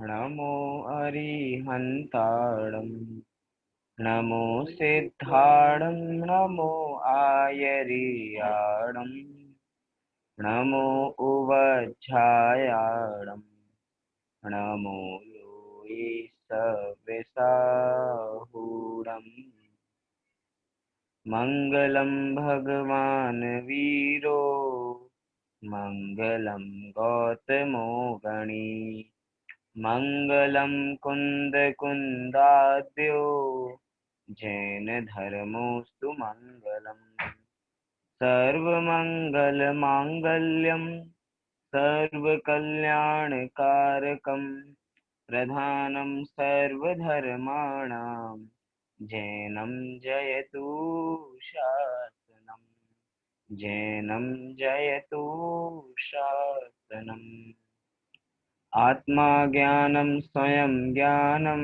नमो अरिहन्ताणं नमो सिद्धाणं नमो आयर्याणं नमो उवज्झायाणं नमो योऽयि सविसाहूणम् मङ्गलं भगवान् वीरो मङ्गलं गौतमो गणी मङ्गलं कुन्दकुन्दाद्यो जैनधर्मोऽस्तु मङ्गलम् सर्वमङ्गलमाङ्गल्यं सर्वकल्याणकारकं प्रधानं सर्वधर्माणां जैनं जयतु शासनम् जैनं जयतु शासनम् आत्मा ज्ञानं स्वयं ज्ञानं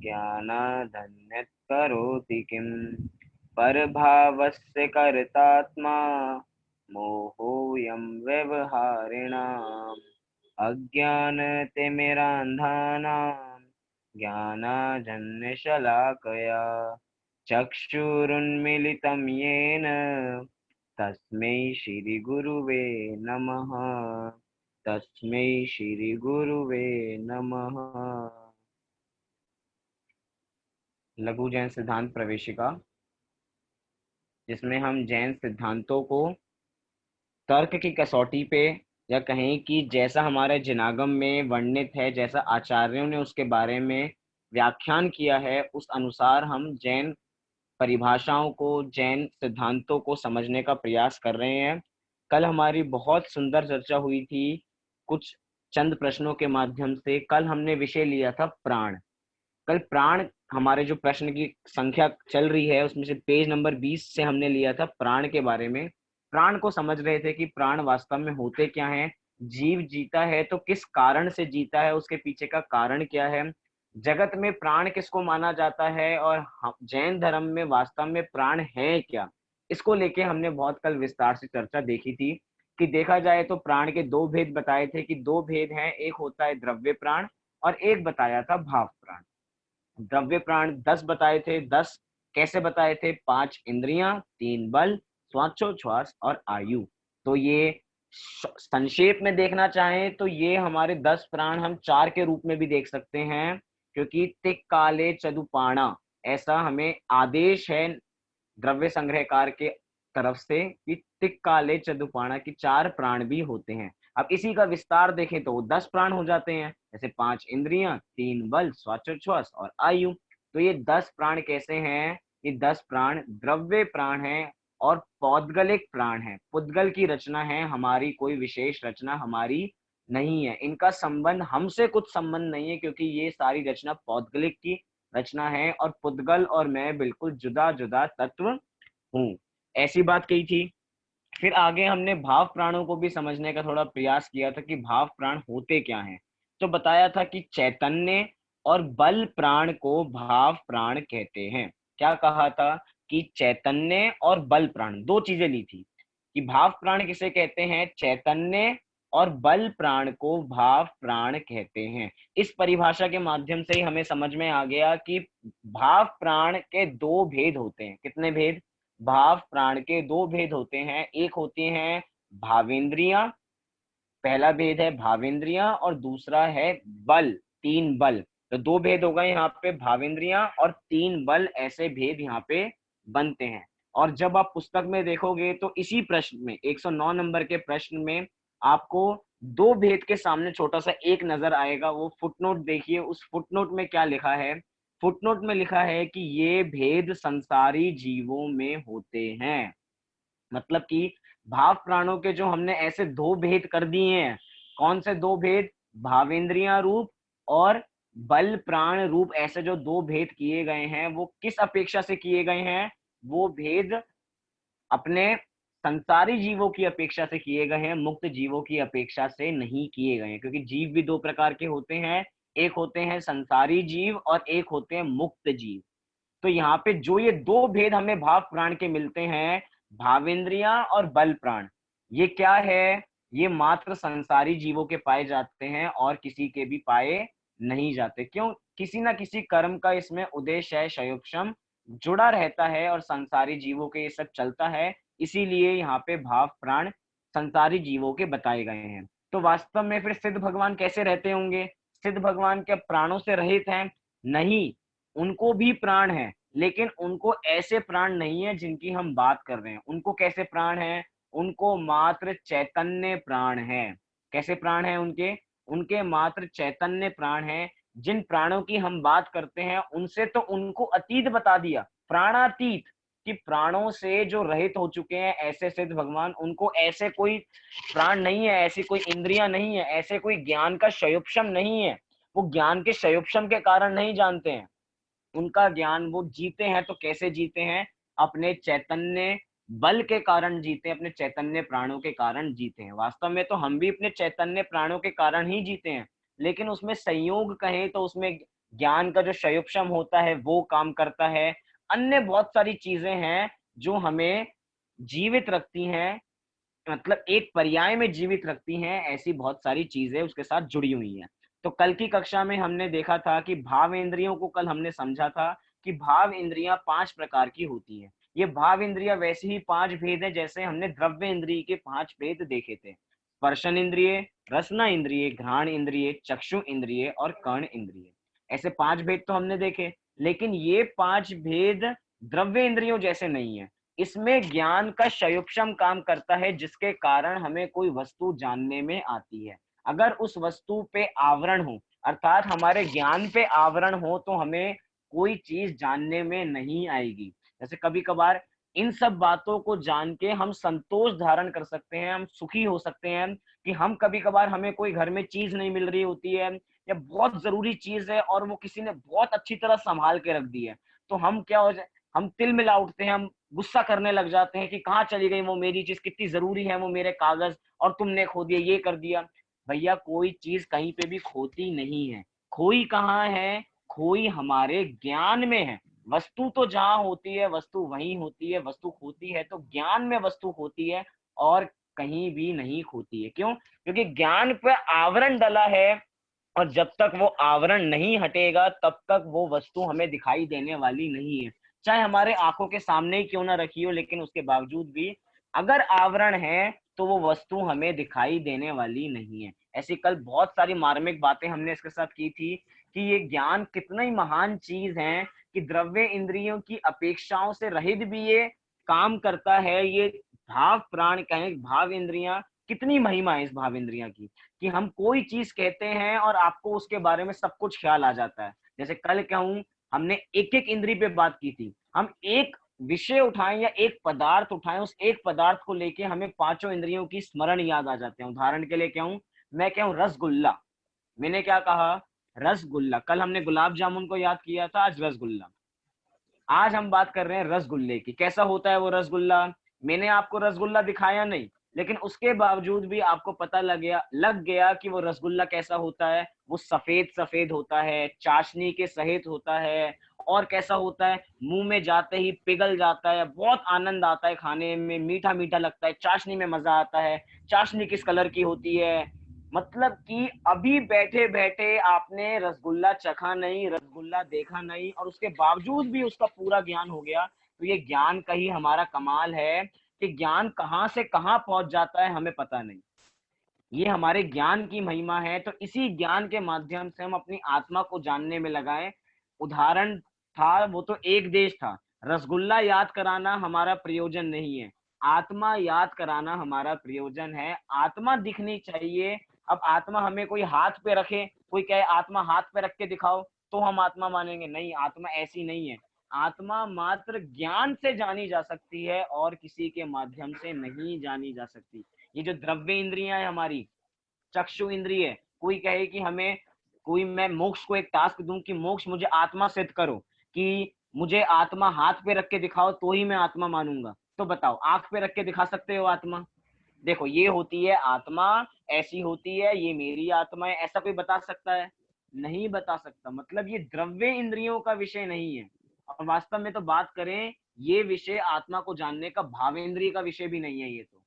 ज्ञानादन्यत् करोति किम् परभावस्य कर्तात्मा मोहोऽयं व्यवहारिणाम् अज्ञानतिमिरान्धानां ज्ञानाजन्यशलाकया चक्षुरुन्मीलितं येन तस्मै श्रीगुरुवे नमः तस्मै श्रीगुरुवे नमः। लघु जैन सिद्धांत प्रवेशिका, जिसमें हम जैन सिद्धांतों को तर्क की कसौटी पे, या कहें कि जैसा हमारे जिनागम में वर्णित है, जैसा आचार्यों ने उसके बारे में व्याख्यान किया है, उस अनुसार हम जैन परिभाषाओं को, जैन सिद्धांतों को समझने का प्रयास कर रहे हैं। कल हमारी बहुत सुंदर चर्चा हुई थी कुछ चंद प्रश्नों के माध्यम से। कल हमने विषय लिया था प्राण। कल प्राण, हमारे जो प्रश्न की संख्या चल रही है उसमें से पेज नंबर 20 से हमने लिया था प्राण के बारे में। प्राण को समझ रहे थे कि प्राण वास्तव में होते क्या हैं, जीव जीता है तो किस कारण से जीता है, उसके पीछे का कारण क्या है, जगत में प्राण किसको माना जाता है, और जैन धर्म में वास्तव में प्राण है क्या, इसको लेके हमने बहुत कल विस्तार से चर्चा देखी थी। कि देखा जाए तो प्राण के दो भेद बताए थे, कि दो भेद हैं, एक होता है द्रव्य प्राण और एक बताया था भाव प्राण। द्रव्य प्राण 10 बताए थे। 10 कैसे बताए थे? 5 इंद्रियां, 3 बल, श्वासोच्छ्वास और आयु। तो ये संक्षेप में देखना चाहें तो ये हमारे 10 प्राण हम 4 के रूप में भी देख सकते हैं, क्योंकि तिक काले चदुपाणा, ऐसा हमें आदेश है द्रव्य संग्रहकार के तरफ से कि तिक काले चदुपाणा की 4 प्राण भी होते हैं। अब इसी का विस्तार देखें तो 10 प्राण हो जाते हैं, जैसे 5 इंद्रियां, 3 बल, श्वासोच्छ्वास और आयु। तो ये 10 प्राण कैसे हैं? ये 10 प्राण द्रव्य प्राण हैं और पौद्गलिक प्राण हैं। पुद्गल की रचना है, हमारी कोई विशेष रचना हमारी नहीं है। इनका संबंध हमसे कुछ संबंध नहीं है, क्योंकि ये सारी रचना पौद्गलिक की रचना है और पुद्गल और मैं बिल्कुल जुदा जुदा तत्व हूँ। ऐसी बात कही थी। फिर आगे हमने भाव प्राणों को भी समझने का थोड़ा प्रयास किया था कि भाव प्राण होते क्या हैं। तो बताया था कि चैतन्य और बल प्राण को भाव प्राण कहते हैं। क्या कहा था? कि चैतन्य और बल प्राण, दो चीजें ली थी कि भाव प्राण किसे कहते हैं, चैतन्य और बल प्राण को भाव प्राण कहते हैं। इस परिभाषा के माध्यम से ही हमें समझ में आ गया कि भाव प्राण के दो भेद होते हैं। कितने भेद? भाव प्राण के दो भेद होते हैं। एक होती हैं भावेंद्रियां, पहला भेद है भावेंद्रियां और दूसरा है बल, 3 बल। तो दो भेद हो गए यहाँ पे, भावेंद्रियां और 3 बल, ऐसे भेद यहाँ पे बनते हैं। और जब आप पुस्तक में देखोगे तो इसी प्रश्न में 109 नंबर के प्रश्न में आपको दो भेद के सामने छोटा सा एक नजर आएगा। वो फुटनोट देखिए, उस फुटनोट में क्या लिखा है? फुटनोट में लिखा है कि ये भेद संसारी जीवों में होते हैं। मतलब कि भाव प्राणों के जो हमने ऐसे दो भेद कर दिए हैं, कौन से दो भेद? भावेंद्रिया रूप और बल प्राण रूप, ऐसे जो दो भेद किए गए हैं वो किस अपेक्षा से किए गए हैं? वो भेद अपने संसारी जीवों की अपेक्षा से किए गए हैं, मुक्त जीवों की अपेक्षा से नहीं किए गए हैं। क्योंकि जीव भी दो प्रकार के होते हैं, एक होते हैं संसारी जीव और एक होते हैं मुक्त जीव। तो यहाँ पे जो ये दो भेद हमें भाव प्राण के मिलते हैं, भावेंद्रिया और बल प्राण, ये क्या है? ये मात्र संसारी जीवों के पाए जाते हैं और किसी के भी पाए नहीं जाते। क्यों? किसी ना किसी कर्म का इसमें उद्देश्य है, क्षयोक्षम जुड़ा रहता है और संसारी जीवों के ये सब चलता है, इसीलिए यहाँ पे भाव प्राण संसारी जीवों के बताए गए हैं। तो वास्तव में फिर सिद्ध भगवान कैसे रहते होंगे? सिद्ध भगवान क्या प्राणों से रहित हैं? नहीं, उनको भी प्राण है, लेकिन उनको ऐसे प्राण नहीं है जिनकी हम बात कर रहे हैं। उनको कैसे प्राण है? उनको मात्र चैतन्य प्राण है। कैसे प्राण है उनके? उनके मात्र चैतन्य प्राण है। जिन प्राणों की हम बात करते हैं उनसे तो उनको अतीत बता दिया, प्राणातीत, कि प्राणों से जो रहित हो चुके हैं ऐसे सिद्ध भगवान, उनको ऐसे कोई प्राण नहीं है, ऐसी कोई इंद्रियां नहीं है, ऐसे कोई ज्ञान का क्षयोपशम नहीं है। वो ज्ञान के क्षयोपशम के कारण नहीं जानते हैं। उनका ज्ञान वो जीते हैं तो कैसे जीते हैं? अपने चैतन्य बल के कारण जीते हैं, अपने चैतन्य प्राणों के कारण जीते हैं। वास्तव में तो हम भी अपने चैतन्य प्राणों के कारण ही जीते हैं, लेकिन उसमें संयोग कहें तो उसमें ज्ञान का जो क्षयोपशम होता है वो काम करता है। अन्य बहुत सारी चीजें हैं जो हमें जीवित रखती हैं, मतलब एक पर्याय में जीवित रखती हैं। ऐसी बहुत सारी चीजें उसके साथ जुड़ी हुई हैं। तो कल की कक्षा में हमने देखा था कि भाव इंद्रियों को कल हमने समझा था कि भाव इंद्रियां 5 प्रकार की होती हैं। ये भाव इंद्रियां वैसे ही 5 भेद हैं जैसे हमने द्रव्य इंद्रिय के 5 भेद देखे थे। स्पर्शन इंद्रिय, रसना इंद्रिय, घ्राण इंद्रिय, चक्षु इंद्रिय और कर्ण इंद्रिय। ऐसे 5 भेद तो हमने देखे, लेकिन ये 5 भेद द्रव्य इंद्रियों जैसे नहीं है। इसमें ज्ञान का क्षयोपशम काम करता है, जिसके कारण हमें कोई वस्तु जानने में आती है। अगर उस वस्तु पे आवरण हो, अर्थात हमारे ज्ञान पे आवरण हो, तो हमें कोई चीज जानने में नहीं आएगी। जैसे कभी कभार इन सब बातों को जान के हम संतोष धारण कर सकते हैं, हम सुखी हो सकते हैं कि हम कभी कभार हमें कोई घर में चीज नहीं मिल रही होती है या बहुत जरूरी चीज है और वो किसी ने बहुत अच्छी तरह संभाल के रख दी है, तो हम क्या हो जाए, हम तिल मिला उठते हैं, हम गुस्सा करने लग जाते हैं कि कहाँ चली गई वो मेरी चीज, कितनी जरूरी है वो मेरे कागज, और तुमने खो दिया, ये कर दिया। भैया कोई चीज कहीं पे भी खोती नहीं है। खोई कहाँ है? खोई हमारे ज्ञान में है। वस्तु तो जहां होती है वस्तु वहीं होती है, वस्तु खोती है तो ज्ञान में वस्तु होती है, और कहीं भी नहीं खोती है। क्यों? क्योंकि ज्ञान पे आवरण डला है, और जब तक वो आवरण नहीं हटेगा तब तक वो वस्तु हमें दिखाई देने वाली नहीं है। चाहे हमारे आंखों के सामने ही क्यों ना रखी हो, लेकिन उसके बावजूद भी अगर आवरण है तो वो वस्तु हमें दिखाई देने वाली नहीं है। ऐसी कल बहुत सारी मार्मिक बातें हमने इसके साथ की थी कि ये ज्ञान कितना ही महान चीज है कि द्रव्य इंद्रियों की अपेक्षाओं से रहित भी ये काम करता है। ये भाव प्राण कहें, भाव इंद्रियां, कितनी महिमा है इस भाव इंद्रियां की, कि हम कोई चीज कहते हैं और आपको उसके बारे में सब कुछ ख्याल आ जाता है। जैसे कल कहूं, हमने एक एक इंद्री पे बात की थी। हम एक विषय उठाएं या एक पदार्थ उठाएं, उस एक पदार्थ को लेके हमें पांचों इंद्रियों की स्मरण याद आ जाते हैं। उदाहरण के लिए कहूं, मैं कहूं रसगुल्ला, मैंने क्या कहा? रसगुल्ला। कल हमने गुलाब जामुन को याद किया था, आज रसगुल्ला। आज हम बात कर रहे हैं रसगुल्ले की। कैसा होता है वो रसगुल्ला? मैंने आपको रसगुल्ला दिखाया नहीं, लेकिन उसके बावजूद भी आपको पता लग गया कि वो रसगुल्ला कैसा होता है। वो सफेद सफेद होता है, चाशनी के सहित होता है, और कैसा होता है, मुंह में जाते ही पिघल जाता है, बहुत आनंद आता है खाने में, मीठा मीठा लगता है, चाशनी में मजा आता है। चाशनी किस कलर की होती है? मतलब कि अभी बैठे बैठे आपने रसगुल्ला चखा नहीं, रसगुल्ला देखा नहीं, और उसके बावजूद भी उसका पूरा ज्ञान हो गया। तो ये ज्ञान का ही हमारा कमाल है कि ज्ञान कहाँ से कहाँ पहुंच जाता है हमें पता नहीं। ये हमारे ज्ञान की महिमा है। तो इसी ज्ञान के माध्यम से हम अपनी आत्मा को जानने में लगाएं। उदाहरण था, वो तो एक देश था। रसगुल्ला याद कराना हमारा प्रयोजन नहीं है, आत्मा याद कराना हमारा प्रयोजन है। आत्मा दिखनी चाहिए। अब आत्मा हमें कोई हाथ पे रखे, कोई कहे आत्मा हाथ पे रख के दिखाओ, तो हम आत्मा मानेंगे? नहीं, आत्मा ऐसी नहीं है। आत्मा मात्र ज्ञान से जानी जा सकती है और किसी के माध्यम से नहीं जानी जा सकती। ये जो द्रव्य इंद्रियां है हमारी, चक्षु इंद्रिय, कोई कहे कि हमें, कोई, मैं मोक्ष को एक टास्क दूं कि मोक्ष मुझे आत्मा सिद्ध करो, कि मुझे आत्मा हाथ पे रख के दिखाओ तो ही मैं आत्मा मानूंगा, तो बताओ आंख पे रख के दिखा सकते हो आत्मा? देखो ये होती है आत्मा, ऐसी होती है, ये मेरी आत्मा है, ऐसा कोई बता सकता है? नहीं बता सकता। मतलब ये द्रव्य इंद्रियों का विषय नहीं है। और वास्तव में तो बात करें, ये विषय आत्मा को जानने का भावेंद्रिय का विषय भी नहीं है ये तो।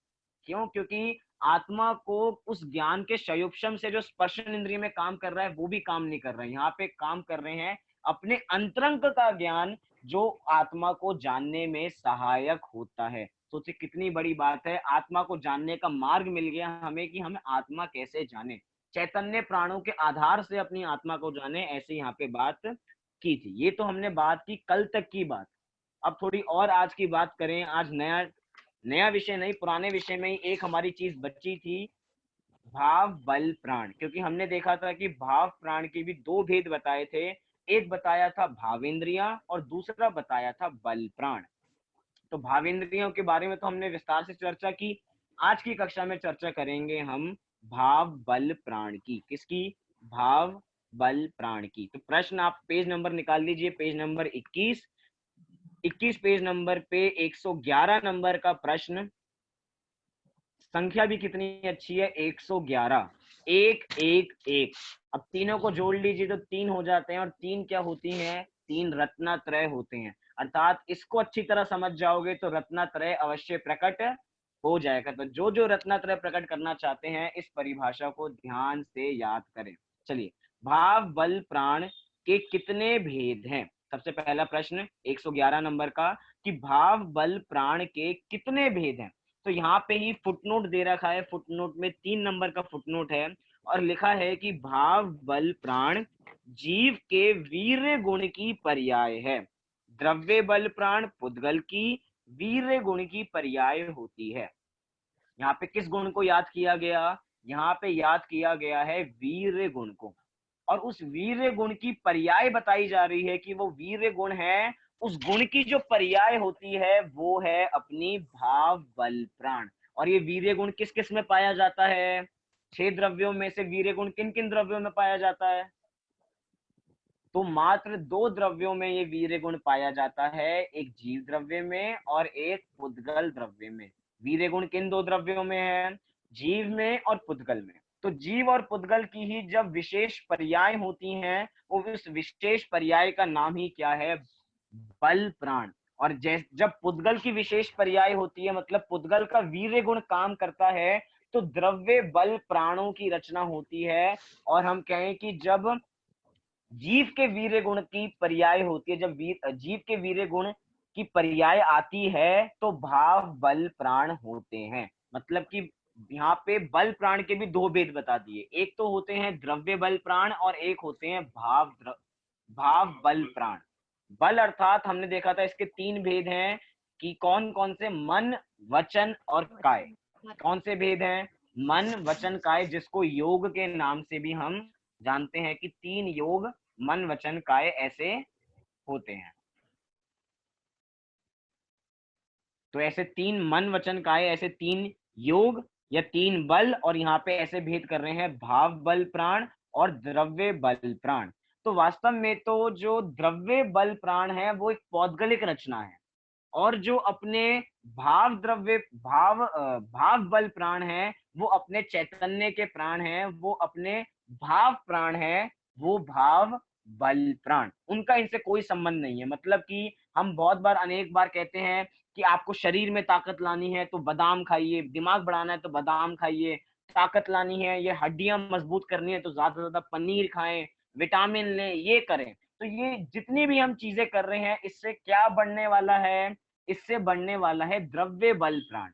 क्यों? क्योंकि आत्मा को उस ज्ञान के संयुक्षम से जो स्पर्शन इंद्रिय में काम कर रहा है वो भी काम नहीं कर रहा है। यहाँ पे काम कर रहे हैं अपने अंतरंग का ज्ञान, जो आत्मा को जानने में सहायक होता है। सोचिए कितनी बड़ी बात है, आत्मा को जानने का मार्ग मिल गया हमें कि हमें आत्मा कैसे जाने, चैतन्य प्राणों के आधार से अपनी आत्मा को जाने, ऐसे यहाँ पे बात की थी। ये तो हमने बात की कल तक की बात। अब थोड़ी और आज की बात करें। आज नया नया विषय नहीं, पुराने विषय में ही एक हमारी चीज बची थी, भाव बल प्राण। क्योंकि हमने देखा था कि भाव प्राण के भी दो भेद बताए थे, एक बताया था भावेंद्रिया और दूसरा बताया था बल प्राण। तो भावेंद्रियों के बारे में तो हमने विस्तार से चर्चा की। आज की कक्षा में चर्चा करेंगे हम भाव बल प्राण की। किसकी? भाव बल प्राण की। तो प्रश्न आप पेज नंबर निकाल लीजिए, पेज नंबर 21। 21 पेज नंबर पे 111 नंबर का प्रश्न। संख्या भी कितनी अच्छी है, 111, 111। अब तीनों को जोड़ लीजिए तो 3 हो जाते हैं, और 3 क्या होती हैं? 3 रत्नात्रय होते हैं। अर्थात इसको अच्छी तरह समझ जाओगे तो रत्नात्रय अवश्य प्रकट हो जाएगा। तो जो जो रत्नात्रय प्रकट करना चाहते हैं इस परिभाषा को ध्यान से याद करें। चलिए, भाव बल प्राण के कितने भेद हैं? सबसे पहला प्रश्न 111 नंबर का, कि भाव बल प्राण के कितने भेद हैं। तो यहाँ पे ही फुटनोट दे रखा है, फुटनोट में 3 नंबर का फुटनोट है, और लिखा है कि भाव बल प्राण जीव के वीर्य गुण की पर्याय है। द्रव्य बल प्राण पुद्गल की वीर्य गुण की पर्याय होती है। यहाँ पे किस गुण को याद किया गया? यहाँ पे याद किया गया है वीर्य गुण को। और उस वीर्य गुण की पर्याय बताई जा रही है कि वो वीर्य गुण है, उस गुण की जो पर्याय होती है वो है अपनी भाव बल प्राण। और ये वीर्य गुण किस किस में पाया जाता है? 6 द्रव्यों में से वीर्य गुण किन किन द्रव्यों में पाया जाता है? तो मात्र 2 द्रव्यों में ये वीर्य गुण पाया जाता है, एक जीव द्रव्य में और एक पुद्गल द्रव्य में। वीर्य गुण किन 2 द्रव्यों में है? जीव में और पुद्गल में। तो जीव और पुद्गल की ही जब विशेष पर्याय होती हैं, वो उस विशेष पर्याय का नाम ही क्या है? बल प्राण। और जब पुद्गल की विशेष पर्याय होती है, मतलब पुद्गल का वीर्य गुण काम करता है, तो द्रव्य बल प्राणों की रचना होती है। और हम कहें कि जब जीव के वीर्य गुण की पर्याय होती है, जब जीव के वीर्य गुण की पर्याय आती है तो भाव बल प्राण होते हैं। मतलब कि यहाँ पे बल प्राण के भी 2 भेद बता दिए, एक तो होते हैं द्रव्य बल प्राण और एक होते हैं भाव बल प्राण। बल अर्थात हमने देखा था इसके 3 भेद हैं, कि कौन कौन से? मन, वचन और काय। कौन से भेद हैं? मन, वचन, काय, जिसको योग के नाम से भी हम जानते हैं कि 3 योग मन वचन काय ऐसे होते हैं। तो ऐसे 3 मन वचन काय, ऐसे 3 योग या 3 बल, और यहाँ पे ऐसे भेद कर रहे हैं भाव बल प्राण और द्रव्य बल प्राण। तो वास्तव में तो जो द्रव्य बल प्राण है वो एक पौद्गलिक रचना है, और जो अपने भाव बल प्राण है वो अपने चैतन्य के प्राण है, वो अपने भाव प्राण है, वो भाव बल प्राण। उनका इनसे कोई संबंध नहीं है। मतलब कि हम बहुत बार, अनेक बार कहते हैं कि आपको शरीर में ताकत लानी है तो बादाम खाइए, दिमाग बढ़ाना है तो बादाम खाइए, ताकत लानी है, ये हड्डियां मजबूत करनी है तो ज्यादा से ज्यादा पनीर खाएं, विटामिन लें, ये करें। तो ये जितनी भी हम चीजें कर रहे हैं, इससे क्या बढ़ने वाला है? इससे बढ़ने वाला है द्रव्य बल प्राण।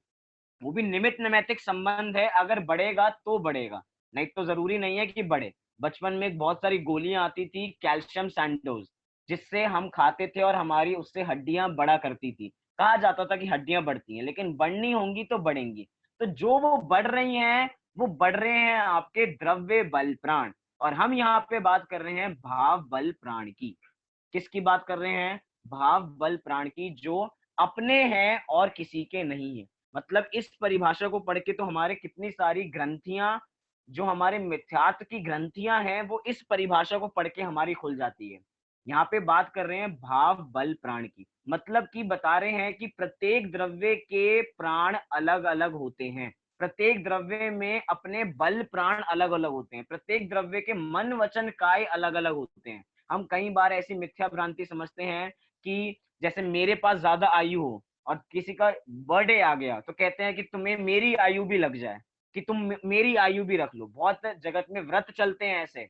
वो भी निमित्त नैमित्तिक संबंध है, अगर बढ़ेगा तो बढ़ेगा, नहीं तो जरूरी नहीं है कि बढ़े। बचपन में एक बहुत सारी गोलियां आती थी कैल्शियम सैंडोज, जिससे हम खाते थे और हमारी उससे हड्डियां बढ़ा करती थी। कहा जाता था कि हड्डियां बढ़ती हैं, लेकिन बढ़नी होंगी तो बढ़ेंगी। तो जो वो बढ़ रही हैं, वो बढ़ रहे हैं आपके द्रव्य बल प्राण। और हम यहाँ पे बात कर रहे हैं भाव बल प्राण की। किसकी बात कर रहे हैं? भाव बल प्राण की, जो अपने हैं और किसी के नहीं है। मतलब इस परिभाषा को पढ़ के तो हमारे कितनी सारी ग्रंथियां, जो हमारे मिथ्यात्व की ग्रंथियां हैं, वो इस परिभाषा को पढ़ के हमारी खुल जाती है। यहाँ पे बात कर रहे हैं भाव बल प्राण की, मतलब कि बता रहे हैं कि प्रत्येक द्रव्य के प्राण अलग अलग होते हैं, प्रत्येक द्रव्य में अपने बल प्राण अलग अलग होते हैं, प्रत्येक द्रव्य के मन वचन काय अलग अलग होते हैं। हम कई बार ऐसी मिथ्या भ्रांति समझते हैं कि जैसे मेरे पास ज्यादा आयु हो और किसी का बर्थडे आ गया तो कहते हैं कि तुम्हें मेरी आयु भी लग जाए। कि तुम मेरी आयु भी रख लो। बहुत जगत में व्रत चलते हैं ऐसे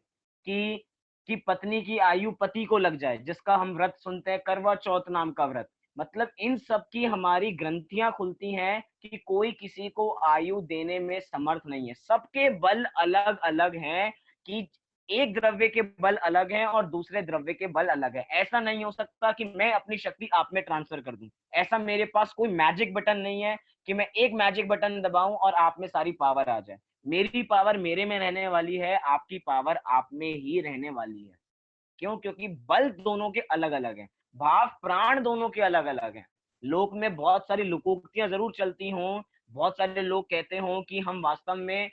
कि पत्नी की आयु पति को लग जाए, जिसका हम व्रत सुनते हैं, करवा चौथ नाम का व्रत। मतलब इन सब की हमारी ग्रंथियां खुलती हैं कि कोई किसी को आयु देने में समर्थ नहीं है। सबके बल अलग अलग हैं कि एक द्रव्य के बल अलग हैं और दूसरे द्रव्य के बल अलग है। ऐसा नहीं हो सकता कि मैं अपनी शक्ति आप में ट्रांसफर कर दूं। ऐसा मेरे पास कोई मैजिक बटन नहीं है कि मैं एक मैजिक बटन दबाऊं और आप में सारी पावर आ जाए। मेरी पावर मेरे में रहने वाली है, आपकी पावर आप में ही रहने वाली है। क्यों? क्योंकि बल दोनों के अलग अलग हैं, भाव प्राण दोनों के अलग अलग हैं। लोक में बहुत सारी लोकोक्तियां जरूर चलती हों, बहुत सारे लोग कहते हों कि हम वास्तव में,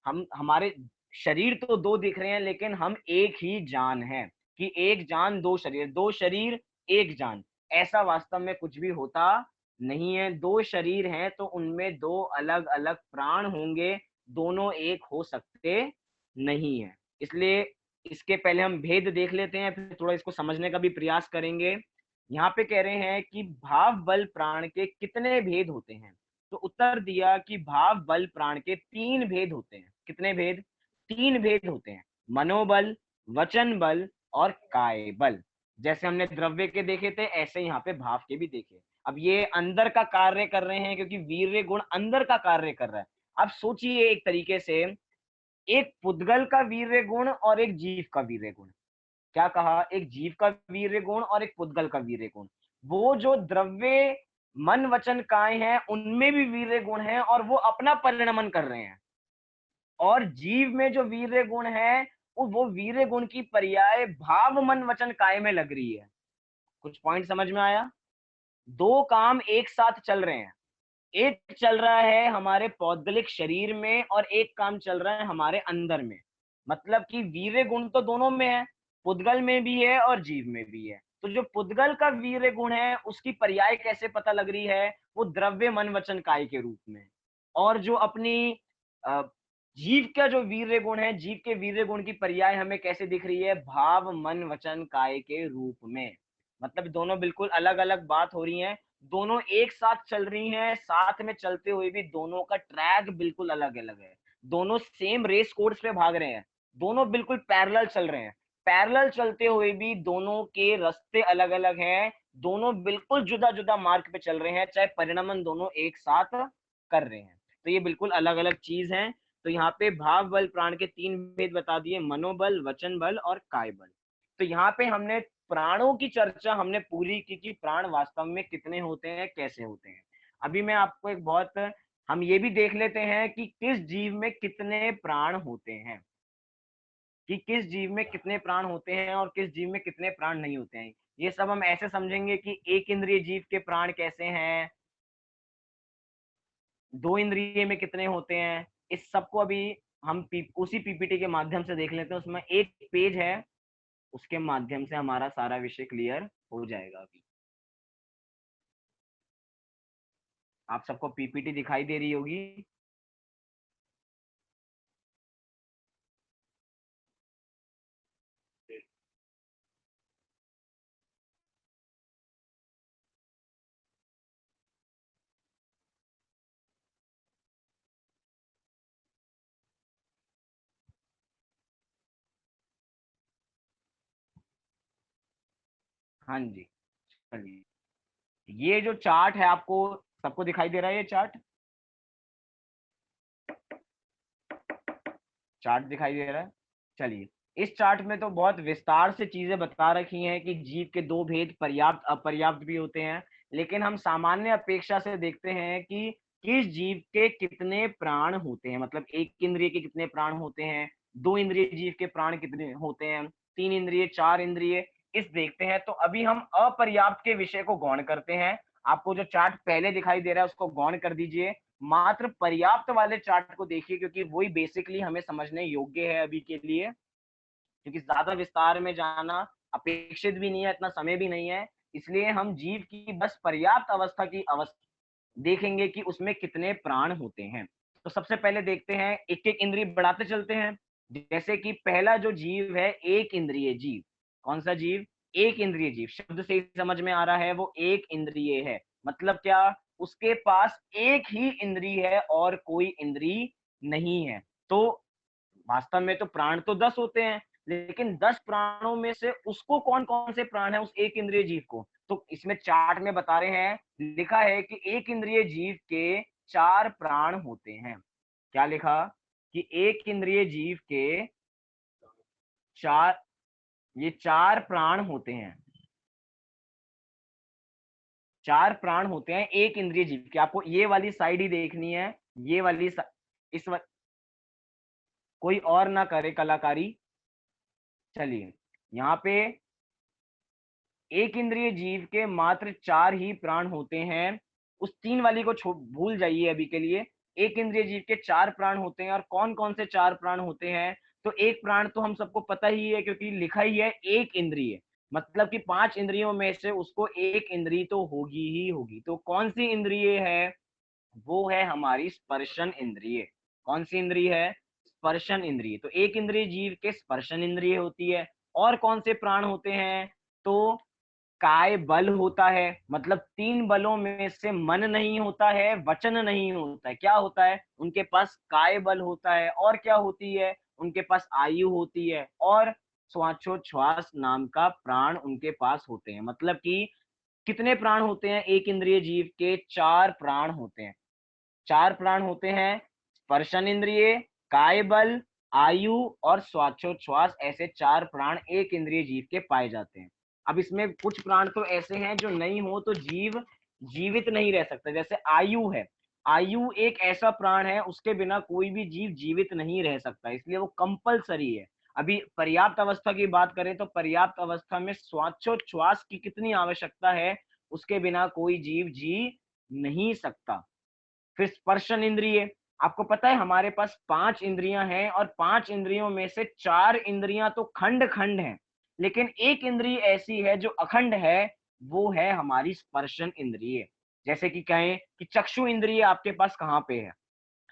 हम हमारे शरीर तो दो दिख रहे हैं लेकिन हम एक ही जान है, कि एक जान दो शरीर, दो शरीर एक जान। ऐसा वास्तव में कुछ भी होता नहीं है। दो शरीर हैं तो उनमें दो अलग अलग प्राण होंगे, दोनों एक हो सकते नहीं है। इसलिए इसके पहले हम भेद देख लेते हैं, फिर थोड़ा इसको समझने का भी प्रयास करेंगे। यहाँ पे कह रहे हैं कि भाव बल प्राण के कितने भेद होते हैं। तो उत्तर दिया कि भाव बल प्राण के तीन भेद होते हैं। कितने भेद? तीन भेद होते हैं। मनोबल, वचन बल और काय बल। जैसे हमने द्रव्य के देखे थे, ऐसे यहाँ पे भाव के भी देखे। अब ये अंदर का कार्य कर रहे हैं, क्योंकि वीर्य गुण अंदर का कार्य कर रहा है। अब सोचिए एक तरीके से, एक पुद्गल का वीर्य गुण और एक जीव का वीर्य गुण। क्या कहा? एक जीव का वीर्य गुण और एक पुद्गल का वीर्य गुण। वो जो द्रव्य मन वचन काय हैं उनमें भी वीर्य गुण है और वो अपना परिणमन कर रहे हैं। और जीव में जो वीर्य गुण है, वो वीर्य गुण की पर्याय भाव मन वचन काय में लग रही है। कुछ पॉइंट समझ में आया? दो काम एक साथ चल रहे हैं। एक चल रहा है हमारे पौद्गलिक शरीर में और एक काम चल रहा है हमारे अंदर में। मतलब कि वीर्य गुण तो दोनों में है, पुद्गल में भी है और जीव में भी है। तो जो पुद्गल का वीर्य गुण है उसकी पर्याय कैसे पता लग रही है? वो द्रव्य मन वचन काय के रूप में। और जो अपनी अ, जीव का जो वीर्य गुण है, जीव के वीर्य गुण की पर्याय हमें कैसे दिख रही है? भाव मन वचन काय के रूप में। मतलब दोनों बिल्कुल अलग अलग बात हो रही है, दोनों एक साथ चल रही हैं, साथ में चलते हुए भी दोनों का ट्रैक बिल्कुल अलग अलग है। दोनों सेम रेस कोर्स पे भाग रहे हैं, दोनों बिल्कुल पैरेलल चल रहे हैं। पैरेलल चलते हुए भी दोनों के रास्ते अलग अलग हैं, दोनों बिल्कुल जुदा जुदा मार्ग पे चल रहे हैं, चाहे परिणमन दोनों एक साथ कर रहे हैं। तो ये बिल्कुल अलग अलग चीज है। तो यहाँ पे भाव बल प्राण के तीन भेद बता दिए, मनोबल, वचन बल और काय बल। तो यहाँ पे हमने प्राणों की चर्चा हमने पूरी की कि प्राण वास्तव में कितने होते हैं, कैसे होते हैं। अभी मैं आपको एक बहुत, हम ये भी देख लेते हैं कि किस जीव में कितने प्राण होते हैं, कि किस जीव में कितने प्राण होते हैं और किस जीव में कितने प्राण नहीं होते हैं। ये सब हम ऐसे समझेंगे कि एक इंद्रिय जीव के प्राण कैसे हैं, दो इंद्रिय में कितने होते हैं। इस सबको अभी हम उसी पीपीटी के माध्यम से देख लेते हैं। उसमें एक पेज है, उसके माध्यम से हमारा सारा विषय क्लियर हो जाएगा। अभी आप सबको पीपीटी दिखाई दे रही होगी। हाँ जी, चलिए। ये जो चार्ट है आपको सबको दिखाई दे रहा है, ये चार्ट, चार्ट दिखाई दे रहा है। चलिए, इस चार्ट में तो बहुत विस्तार से चीजें बता रखी हैं कि जीव के दो भेद पर्याप्त अपर्याप्त भी होते हैं। लेकिन हम सामान्य अपेक्षा से देखते हैं कि किस जीव के कितने प्राण होते हैं। मतलब एक इंद्रिय के कितने प्राण होते हैं, दो इंद्रिय जीव के प्राण कितने होते हैं, तीन इंद्रिय, चार इंद्रिय, इस देखते हैं। तो अभी हम अपर्याप्त के विषय को गौण करते हैं। आपको जो चार्ट पहले दिखाई दे रहा है उसको गौण कर दीजिए, मात्र पर्याप्त वाले चार्ट को देखिए, क्योंकि वही बेसिकली हमें समझने योग्य है अभी के लिए। क्योंकि ज्यादा विस्तार में जाना अपेक्षित भी नहीं है, इतना समय भी नहीं है। इसलिए हम जीव की बस पर्याप्त अवस्था की अवस्था देखेंगे कि उसमें कितने प्राण होते हैं। तो सबसे पहले देखते हैं, एक एक इंद्रिय बढ़ाते चलते हैं। जैसे कि पहला जो जीव है, एक इंद्रिय जीव। कौन सा जीव? एक इंद्रिय जीव। शब्द से ही समझ में आ रहा है वो एक इंद्रिय है। मतलब क्या? उसके पास एक ही इंद्रिय है और कोई इंद्रिय नहीं है। तो वास्तव में तो प्राण तो 10 होते हैं, लेकिन 10 प्राणों में से उसको कौन कौन से प्राण है, उस एक इंद्रिय जीव को, तो इसमें चार्ट में बता रहे हैं, लिखा है कि एक इंद्रिय जीव के 4 प्राण होते हैं। क्या लिखा? कि एक इंद्रिय जीव के 4, ये 4 प्राण होते हैं, 4 प्राण होते हैं एक इंद्रिय जीव के। आपको ये वाली साइड ही देखनी है, ये वाली कोई और ना करे कलाकारी। चलिए, यहाँ पे एक इंद्रिय जीव के मात्र 4 ही प्राण होते हैं। उस 3 वाली को भूल जाइए अभी के लिए। एक इंद्रिय जीव के 4 प्राण होते हैं, और कौन कौन से 4 प्राण होते हैं? तो एक प्राण तो हम सबको पता ही है, क्योंकि लिखा ही है एक इंद्रिय, मतलब कि 5 इंद्रियों में से उसको एक इंद्रिय तो होगी ही होगी। तो कौन सी इंद्रिय है? वो है हमारी स्पर्शन इंद्रिय। कौन सी इंद्रिय है? स्पर्शन इंद्रिय। तो एक इंद्रिय जीव के स्पर्शन इंद्रिय होती है। और कौन से प्राण होते हैं? तो काय बल होता है, मतलब 3 बलों में से मन नहीं होता है, वचन नहीं होता है। क्या होता है? उनके पास काय बल होता है, और क्या होती है? उनके पास आयु होती है, और श्वासोच्छ्वास नाम का प्राण उनके पास होते हैं। मतलब कि कितने प्राण होते हैं एक इंद्रिय जीव के? 4 प्राण होते हैं। 4 प्राण होते हैं, स्पर्शन इंद्रिय, काय बल, आयु और श्वासोच्छ्वास, ऐसे 4 प्राण एक इंद्रिय जीव के पाए जाते हैं। अब इसमें कुछ प्राण तो ऐसे हैं जो नहीं हो तो जीव जीवित नहीं रह सकता। जैसे आयु है, आयु एक ऐसा प्राण है, उसके बिना कोई भी जीव जीवित नहीं रह सकता, इसलिए वो कंपलसरी है। अभी पर्याप्त अवस्था की बात करें तो पर्याप्त अवस्था में श्वासोच्छ्वास की कितनी आवश्यकता है, उसके बिना कोई जीव जी नहीं सकता। फिर स्पर्शन इंद्रिय, आपको पता है हमारे पास 5 इंद्रियां हैं, और 5 इंद्रियों में से 4 इंद्रियां तो खंड खंड हैं, लेकिन एक इंद्रिय ऐसी है जो अखंड है, वो है हमारी स्पर्शन इंद्रिय। जैसे कि कहें कि चक्षु इंद्रिय आपके पास कहाँ पे है?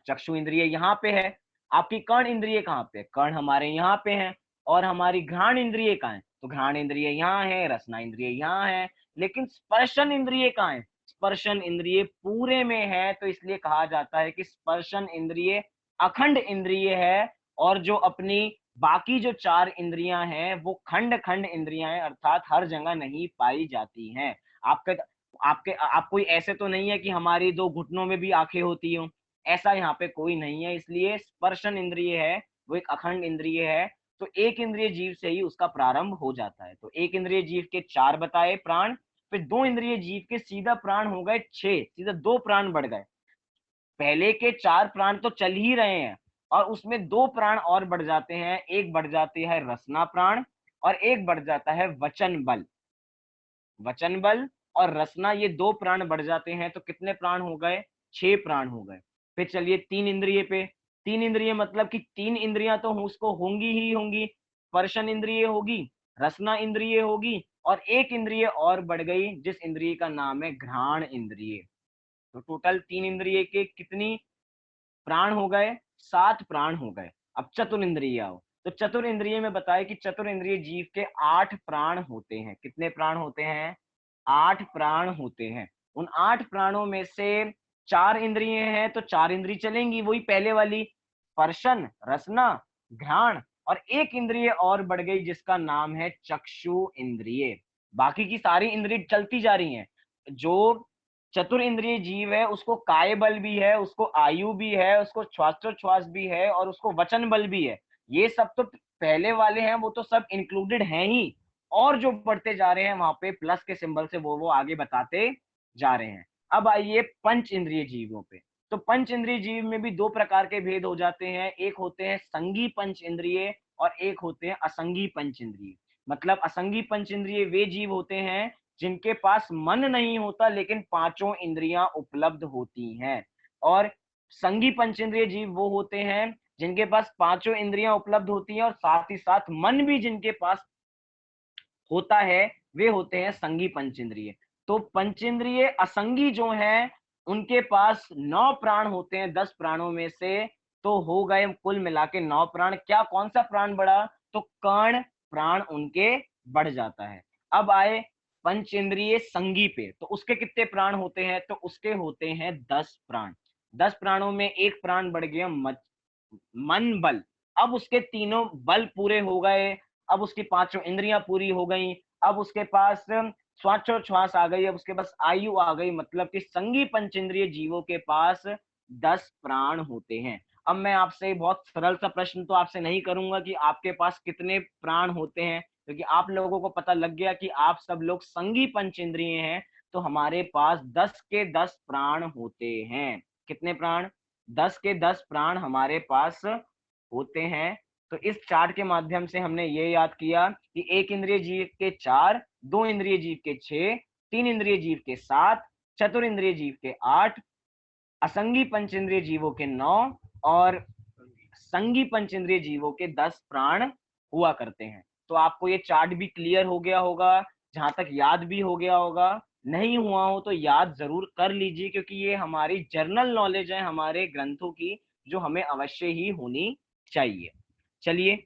चक्षु इंद्रिय यहाँ पे है। आपकी कर्ण इंद्रिय कहाँ पे? कर्ण हमारे यहाँ पे है। और हमारी घ्राण इंद्रिय कहाँ है? तो घ्राण इंद्रिय यहाँ है, रसना इंद्रिय यहाँ है। लेकिन स्पर्शन इंद्रिय कहाँ है? स्पर्शन इंद्रिय पूरे में है, तो इसलिए कहा जाता है कि स्पर्शन इंद्रिय अखंड इंद्रिय है। और जो अपनी बाकी जो 4 इंद्रियां हैं वो खंड खंड इंद्रियां हैं, अर्थात हर जगह नहीं पाई जाती हैं। आपके आपके आप कोई ऐसे तो नहीं है कि हमारी 2 घुटनों में भी आंखें होती हो, ऐसा यहाँ पे कोई नहीं है। इसलिए स्पर्शन इंद्रिय है, वो एक अखंड इंद्रिय है। तो एक इंद्रिय जीव से ही उसका प्रारंभ हो जाता है। तो एक इंद्रिय जीव के 4 बताए प्राण, फिर 2 इंद्रिय जीव के सीधा प्राण हो गए 6, सीधा 2 प्राण बढ़ गए। पहले के 4 प्राण तो चल ही रहे हैं, और उसमें 2 प्राण और बढ़ जाते हैं। एक बढ़ जाती है रसना प्राण, और एक बढ़ जाता है वचन बल। वचन बल और रसना, ये 2 प्राण बढ़ जाते हैं, तो कितने प्राण हो गए? 6 प्राण हो गए। फिर चलिए 3 इंद्रिय पे। 3 इंद्रिय मतलब कि 3 इंद्रियां तो उसको होंगी ही होंगी। स्पर्शन इंद्रिय होगी, रसना इंद्रिय होगी, और एक इंद्रिय और बढ़ गई, जिस इंद्रिय का नाम है घ्राण इंद्रिय। तो टोटल 3 इंद्रिय के कितनी प्राण हो गए? 7 प्राण हो गए। अब चतुर इंद्रिय आओ। तो चतुर इंद्रिय में बताया कि चतुर इंद्रिय जीव के 8 प्राण होते हैं। कितने प्राण होते हैं? 8 प्राण होते हैं। उन 8 प्राणों में से 4 इंद्रिय हैं, तो 4 इंद्रिय चलेंगी, वही पहले वाली, स्पर्शन, रसना, घ्राण, और एक इंद्रिय और बढ़ गई जिसका नाम है चक्षु इंद्रिय। बाकी की सारी इंद्रिय चलती जा रही हैं। जो चतुर इंद्रिय जीव है उसको काय बल भी है, उसको आयु भी है, उसको श्वासोच्छ्वास भी है, और उसको वचन बल भी है। ये सब तो पहले वाले हैं, वो तो सब इंक्लूडेड हैं ही। और जो बढ़ते जा रहे हैं वहां पे प्लस के सिंबल से वो आगे बताते जा रहे हैं। अब आइए पंच इंद्रिय जीवों पे। तो पंच इंद्रिय जीव में भी 2 प्रकार के भेद हो जाते हैं। एक होते हैं संगी पंच इंद्रिय, और एक होते हैं असंगी पंच इंद्रिय। मतलब असंगी पंच इंद्रिय वे जीव होते हैं जिनके पास मन नहीं होता, लेकिन पांचों इंद्रियां उपलब्ध होती हैं। और संगी पंचेंद्रिय जीव वो होते हैं जिनके पास पांचों इंद्रियां उपलब्ध होती हैं, और साथ ही साथ मन भी जिनके पास होता है, वे होते हैं संगी पंचेंद्रिय। तो पंचेंद्रिय असंगी जो हैं उनके पास 9 प्राण होते हैं 10 प्राणों में से। तो हो गए कुल मिला के 9 प्राण। क्या कौन सा प्राण बढ़ा? तो कर्ण प्राण उनके बढ़ जाता है। अब आए पंचेंद्रिय संगी पे। तो उसके कितने प्राण होते हैं? तो उसके होते हैं 10 प्राण। 10 प्राणों में एक प्राण बढ़ गया मन बल। अब उसके तीनों बल पूरे हो गए, अब उसकी पांचों इंद्रियां पूरी हो गई, अब उसके पास श्वासोच्छ्वास आ गई, अब उसके पास आयु आ गई, मतलब कि संगी पंचेंद्रिय जीवों के पास 10 प्राण होते हैं। अब मैं आपसे बहुत सरल सा प्रश्न तो आपसे नहीं करूंगा कि आपके पास कितने प्राण होते हैं, क्योंकि आप लोगों को पता लग गया कि आप सब लोग संगी पंचेंद्रिय हैं। तो हमारे पास 10 के 10 प्राण होते हैं। कितने प्राण? 10 के 10 प्राण हमारे पास होते हैं। तो इस चार्ट के माध्यम से हमने ये याद किया कि एक इंद्रिय जीव के 4, दो इंद्रिय जीव के 6, तीन इंद्रिय जीव के 7, चतुर इंद्रिय जीव के 8, असंगी पंचेंद्रिय जीवों के 9 और संगी पंचेंद्रिय जीवों के 10 प्राण हुआ करते हैं। तो आपको ये चार्ट भी क्लियर हो गया होगा, जहां तक याद भी हो गया होगा। नहीं हुआ हो तो याद जरूर कर लीजिए, क्योंकि ये हमारी जर्नल नॉलेज है हमारे ग्रंथों की, जो हमें अवश्य ही होनी चाहिए। चलिए,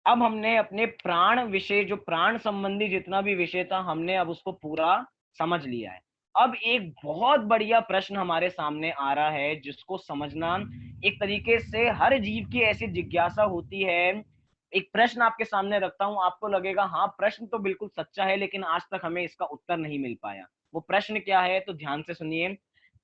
अब हमने अपने प्राण विषय, जो प्राण संबंधी जितना भी विषय था, हमने अब उसको पूरा समझ लिया है। अब एक बहुत बढ़िया प्रश्न हमारे सामने आ रहा है, जिसको समझना एक तरीके से हर जीव की ऐसी जिज्ञासा होती है। एक प्रश्न आपके सामने रखता हूं, आपको लगेगा हाँ प्रश्न तो बिल्कुल सच्चा है, लेकिन आज तक हमें इसका उत्तर नहीं मिल पाया। वो प्रश्न क्या है, तो ध्यान से सुनिए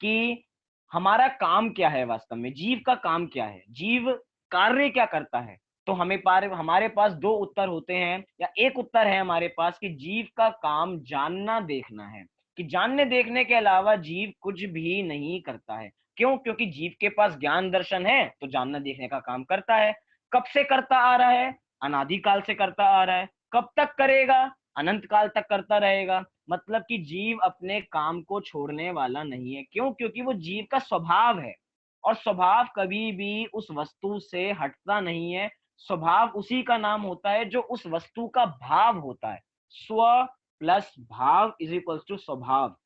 कि हमारा काम क्या है, वास्तव में जीव का काम क्या है, जीव कार्य क्या करता है। तो हमारे पास दो उत्तर होते हैं, या एक उत्तर है हमारे पास कि जीव का काम जानना देखना है, कि जानने देखने के अलावा जीव कुछ भी नहीं करता है। क्यों? क्योंकि जीव के पास ज्ञान दर्शन है, तो जानना देखने का काम करता है। कब से करता आ रहा है? अनादिकाल से करता आ रहा है। कब तक करेगा? अनंत काल तक करता रहेगा। मतलब कि जीव अपने काम को छोड़ने वाला नहीं है। क्यों? क्योंकि वो जीव का स्वभाव है, और स्वभाव कभी भी उस वस्तु से हटता नहीं है। स्वभाव उसी का नाम होता है जो उस वस्तु का भाव होता है। स्व प्लस भाव इज इक्वल टू स्वभाव।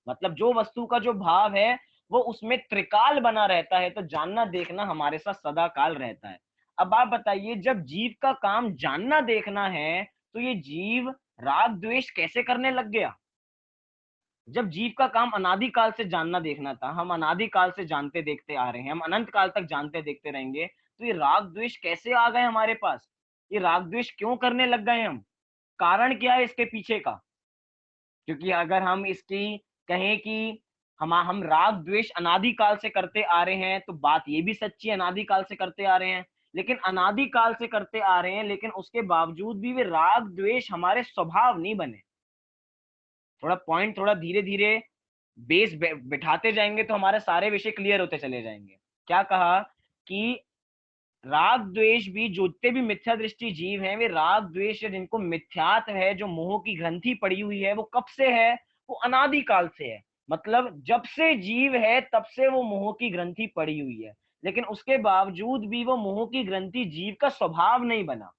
मतलब जो वस्तु का जो भाव है, वो उसमें त्रिकाल बना रहता है। तो जानना देखना हमारे साथ सदा काल रहता है। अब आप बताइए, जब जीव का काम जानना देखना है, तो ये जीव राग द्वेष कैसे करने लग गया? जब जीव का काम अनादिकाल से जानना देखना था, हम अनादिकाल से जानते देखते आ रहे हैं, हम अनंत काल तक जानते देखते रहेंगे, तो ये राग द्वेष कैसे आ गए हमारे पास? ये राग द्वेष क्यों करने लग गए हम? कारण क्या है इसके पीछे का? क्योंकि अगर हम इसकी कहें कि हम राग द्वेष अनादिकाल से करते आ रहे हैं, तो बात ये भी सच्ची है, अनादिकाल से करते आ रहे हैं। लेकिन अनादिकाल से करते आ रहे हैं, लेकिन उसके बावजूद भी वे राग द्वेष हमारे स्वभाव नहीं बने। थोड़ा पॉइंट, थोड़ा धीरे धीरे बेस बिठाते जाएंगे तो हमारे सारे विषय क्लियर होते चले जाएंगे। क्या कहा कि राग द्वेष भी, जो जितने भी मिथ्या दृष्टि जीव हैं, वे राग द्वेष, जिनको मिथ्यात्व है, जो मोह की ग्रंथि पड़ी हुई है, वो कब से है? वो अनादिकाल से है। मतलब जब से जीव है तब से वो मोह की ग्रंथि पड़ी हुई है। लेकिन उसके बावजूद भी वो मोह की ग्रंथि जीव का स्वभाव नहीं बना।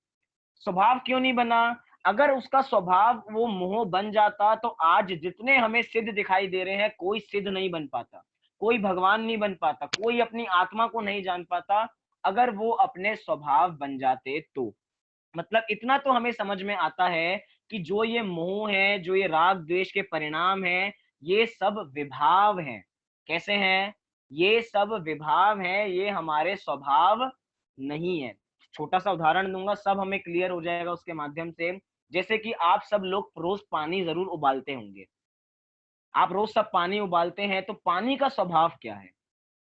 स्वभाव क्यों नहीं बना? अगर उसका स्वभाव वो मोह बन जाता, तो आज जितने हमें सिद्ध दिखाई दे रहे हैं, कोई सिद्ध नहीं बन पाता, कोई भगवान नहीं बन पाता, कोई अपनी आत्मा को नहीं जान पाता, अगर वो अपने स्वभाव बन जाते तो। मतलब इतना तो हमें समझ में आता है कि जो ये मोह है, जो ये राग द्वेष के परिणाम है, ये सब विभाव हैं। कैसे हैं? ये सब विभाव हैं, ये हमारे स्वभाव नहीं है। छोटा सा उदाहरण दूंगा, सब हमें क्लियर हो जाएगा उसके माध्यम से। जैसे कि आप सब लोग रोज पानी जरूर उबालते होंगे। आप रोज सब पानी उबालते हैं, तो पानी का स्वभाव क्या है?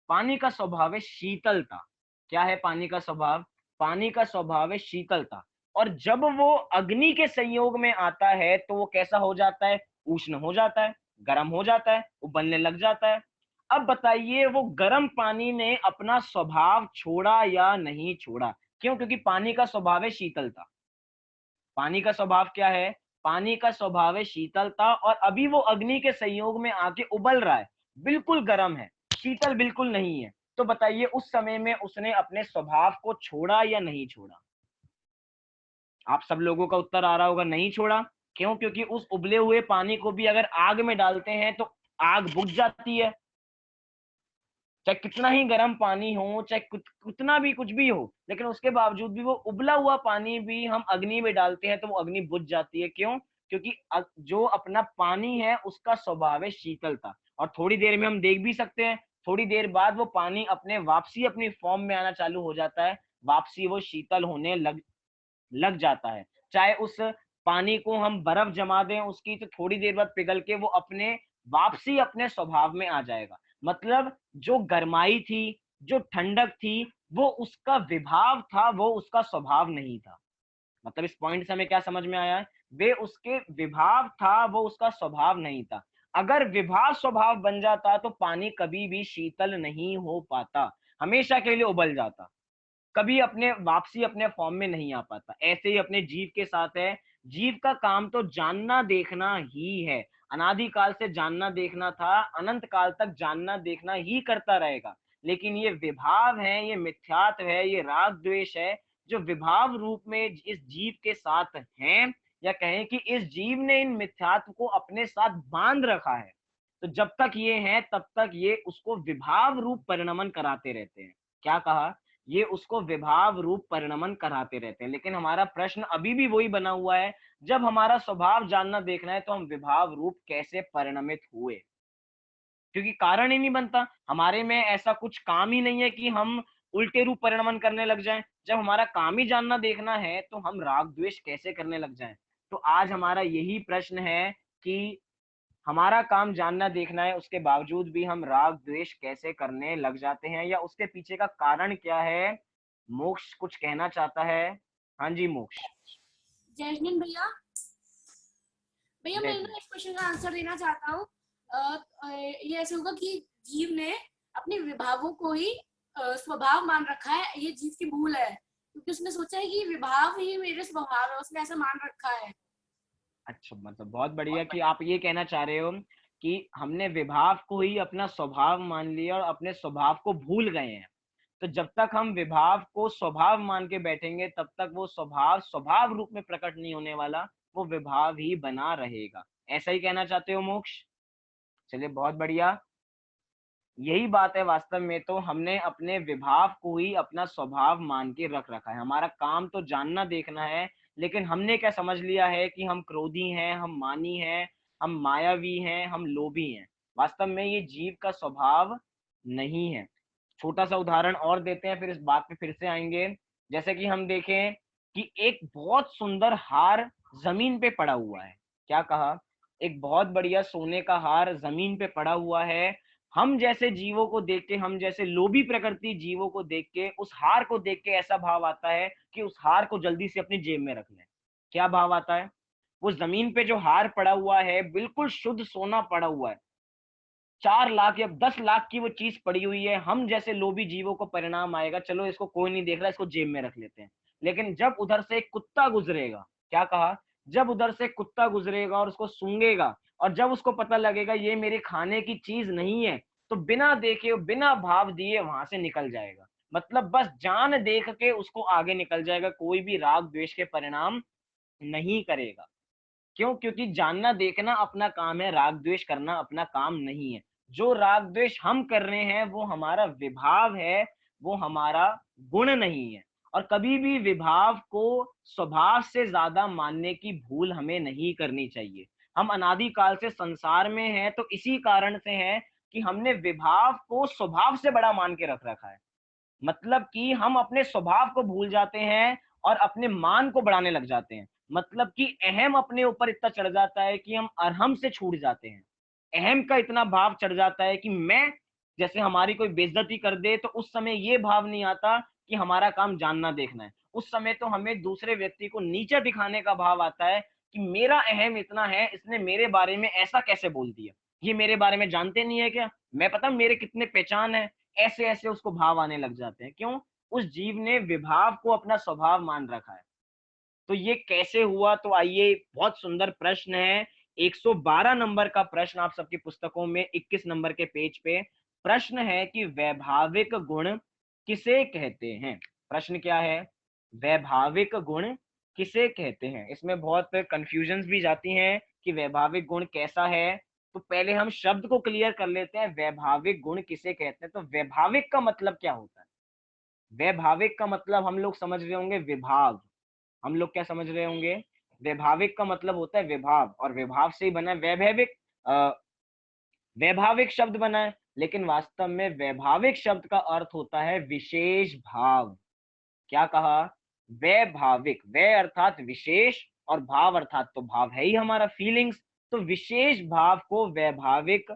पानी का स्वभाव है शीतलता। क्या है पानी का स्वभाव? पानी का स्वभाव है शीतलता। और जब वो अग्नि के संयोग में आता है, तो वो कैसा हो जाता है? उष्ण हो जाता है, गर्म हो जाता है, उबलने लग जाता है। अब बताइए, वो गर्म पानी ने अपना स्वभाव छोड़ा या नहीं छोड़ा? क्यों? क्योंकि पानी का स्वभाव है शीतलता। पानी का स्वभाव क्या है? पानी का स्वभाव है शीतलता, और अभी वो अग्नि के संयोग में आके उबल रहा है, बिल्कुल गर्म है, शीतल बिल्कुल नहीं है। तो बताइए, उस समय में उसने अपने स्वभाव को छोड़ा या नहीं छोड़ा? आप सब लोगों का उत्तर आ रहा होगा, नहीं छोड़ा। क्यों? क्योंकि उस उबले हुए पानी को भी अगर आग में डालते हैं, तो आग बुझ जाती है। चाहे कितना ही गर्म पानी हो, चाहे कितना भी कुछ भी हो, लेकिन उसके बावजूद भी वो उबला हुआ पानी भी हम अग्नि में डालते हैं, तो वो अग्नि बुझ जाती है। क्यों? क्योंकि जो अपना पानी है, उसका स्वभाव है शीतलता। और थोड़ी देर में हम देख भी सकते हैं, थोड़ी देर बाद वो पानी अपने वापसी अपनी फॉर्म में आना चालू हो जाता है, वापसी वो शीतल होने लग जाता है। चाहे उस पानी को हम बर्फ जमा दें उसकी, तो थोड़ी देर बाद पिघल के वो अपने वापसी अपने स्वभाव में आ जाएगा। मतलब जो गर्माई थी, जो ठंडक थी, वो उसका विभाव था, वो उसका स्वभाव नहीं था। मतलब इस पॉइंट से हमें क्या समझ में आया है? वे उसके विभाव था, वो उसका स्वभाव नहीं था। अगर विभाव स्वभाव बन जाता तो पानी कभी भी शीतल नहीं हो पाता, हमेशा के लिए उबल जाता, कभी अपने वापसी अपने फॉर्म में नहीं आ पाता। ऐसे ही अपने जीव के साथ है। जीव का काम तो जानना देखना ही है, अनादि काल से जानना देखना था, अनंत काल तक जानना देखना ही करता रहेगा। लेकिन ये विभाव है, ये मिथ्यात्व है, ये राग द्वेष है, जो विभाव रूप में इस जीव के साथ हैं, या कहें कि इस जीव ने इन मिथ्यात्व को अपने साथ बांध रखा है। तो जब तक ये हैं तब तक ये उसको विभाव रूप परिणमन कराते रहते हैं। क्या कहा? ये उसको विभाव रूप परिणमन कराते रहते हैं। लेकिन हमारा प्रश्न अभी भी वही बना हुआ है, जब हमारा स्वभाव जानना देखना है तो हम विभाव रूप कैसे परिणमित हुए? क्योंकि कारण ही नहीं बनता, हमारे में ऐसा कुछ काम ही नहीं है कि हम उल्टे रूप परिणमन करने लग जाएं। जब हमारा काम ही जानना देखना है तो हम राग द्वेष कैसे करने लग जाएं? तो आज हमारा यही प्रश्न है कि हमारा काम जानना देखना है, उसके बावजूद भी हम राग द्वेष कैसे करने लग जाते हैं, या उसके पीछे का कारण क्या है? मोक्ष कुछ कहना चाहता है। हाँ जी मोक्ष। जैस्मिन भैया, भैया जय मैं श्री। ना इस क्वेश्चन का आंसर देना चाहता हूँ। ये ऐसे होगा कि जीव ने अपने विभावों को ही स्वभाव मान रखा है, ये जीव की भूल है, क्योंकि उसने सोचा है कि विभाव ही मेरे स्वभाव है, उसने ऐसा मान रखा है। अच्छा, मतलब बहुत बढ़िया कि आप ये कहना चाह रहे हो कि हमने विभाव को ही अपना स्वभाव मान लिया और अपने स्वभाव को भूल गए हैं। तो जब तक हम विभाव को स्वभाव मान के बैठेंगे तब तक वो स्वभाव स्वभाव रूप में प्रकट नहीं होने वाला, वो विभाव ही बना रहेगा। ऐसा ही कहना चाहते हो मोक्ष? चलिए बहुत बढ़िया। यही बात है, वास्तव में तो हमने अपने विभाव को ही अपना स्वभाव मान के रख रखा है। हमारा काम तो जानना देखना है, लेकिन हमने क्या समझ लिया है कि हम क्रोधी हैं, हम मानी हैं, हम मायावी हैं, हम लोभी हैं। वास्तव में ये जीव का स्वभाव नहीं है। छोटा सा उदाहरण और देते हैं, फिर इस बात पे फिर से आएंगे। जैसे कि हम देखें कि एक बहुत सुंदर हार जमीन पे पड़ा हुआ है। क्या कहा? एक बहुत बढ़िया सोने का हार जमीन पे पड़ा हुआ है। हम जैसे जीवों को देख के, हम जैसे लोभी प्रकृति जीवों को देख के, उस हार को देख के ऐसा भाव आता है कि उस हार को जल्दी से अपनी जेब में रख लें। क्या भाव आता है? वो जमीन पे जो हार पड़ा हुआ है, बिल्कुल शुद्ध सोना पड़ा हुआ है, 4 लाख या 10 लाख की वो चीज पड़ी हुई है। हम जैसे लोभी जीवों को परिणाम आएगा, चलो इसको कोई नहीं देख रहा, इसको जेब में रख लेते हैं। लेकिन जब उधर से एक कुत्ता गुजरेगा, क्या कहा? जब उधर से कुत्ता गुजरेगा और उसको सूंघेगा, और जब उसको पता लगेगा ये मेरे खाने की चीज नहीं है, तो बिना देखे बिना भाव दिए वहां से निकल जाएगा। मतलब बस जान देख के उसको आगे निकल जाएगा, कोई भी राग द्वेष के परिणाम नहीं करेगा। क्यों? क्योंकि जानना देखना अपना काम है, राग द्वेष करना अपना काम नहीं है। जो राग द्वेष हम कर रहे हैं वो हमारा विभाव है, वो हमारा गुण नहीं है। और कभी भी विभाव को स्वभाव से ज्यादा मानने की भूल हमें नहीं करनी चाहिए। हम अनादि काल से संसार में हैं तो इसी कारण से है कि हमने विभाव को स्वभाव से बड़ा मान के रख रखा है। मतलब कि हम अपने स्वभाव को भूल जाते हैं और अपने मान को बढ़ाने लग जाते हैं। मतलब कि अहम अपने ऊपर इतना चढ़ जाता है कि हम अरहम से छूट जाते हैं। अहम का इतना भाव चढ़ जाता है कि मैं, जैसे हमारी कोई बेइज्जती कर दे तो उस समय ये भाव नहीं आता कि हमारा काम जानना देखना है। उस समय तो हमें दूसरे व्यक्ति को नीचा दिखाने का भाव आता है कि मेरा अहम इतना है, इसने मेरे बारे में ऐसा कैसे बोल दिया, ये मेरे बारे में जानते नहीं है क्या, मैं पता मेरे कितने पहचान है। ऐसे ऐसे उसको भाव आने लग जाते हैं। क्यों? उस जीव ने विभाव को अपना स्वभाव मान रखा है। तो ये कैसे हुआ? तो आइए, बहुत सुंदर प्रश्न है। 112 नंबर का प्रश्न आप सबकी पुस्तकों में 21 नंबर के पेज पे प्रश्न है कि वैभाविक गुण किसे कहते हैं? प्रश्न क्या है? वैभाविक गुण किसे कहते हैं? इसमें बहुत कंफ्यूजन्स भी जाती हैं कि वैभाविक गुण कैसा है। तो पहले हम शब्द को क्लियर कर लेते हैं, वैभाविक गुण किसे कहते हैं। तो वैभाविक का मतलब क्या होता है? वैभाविक का मतलब हम लोग समझ रहे होंगे विभाव। हम लोग क्या समझ रहे होंगे? वैभाविक का मतलब होता है विभाव, और विभाव से ही बना है वैभविक। वैभाविक शब्द बना है। लेकिन वास्तव में वैभाविक शब्द का अर्थ होता है विशेष भाव। क्या कहा? वैभाविक, वै अर्थात विशेष और भाव अर्थात तो भाव है ही हमारा फीलिंग्स, तो विशेष भाव को वैभाविक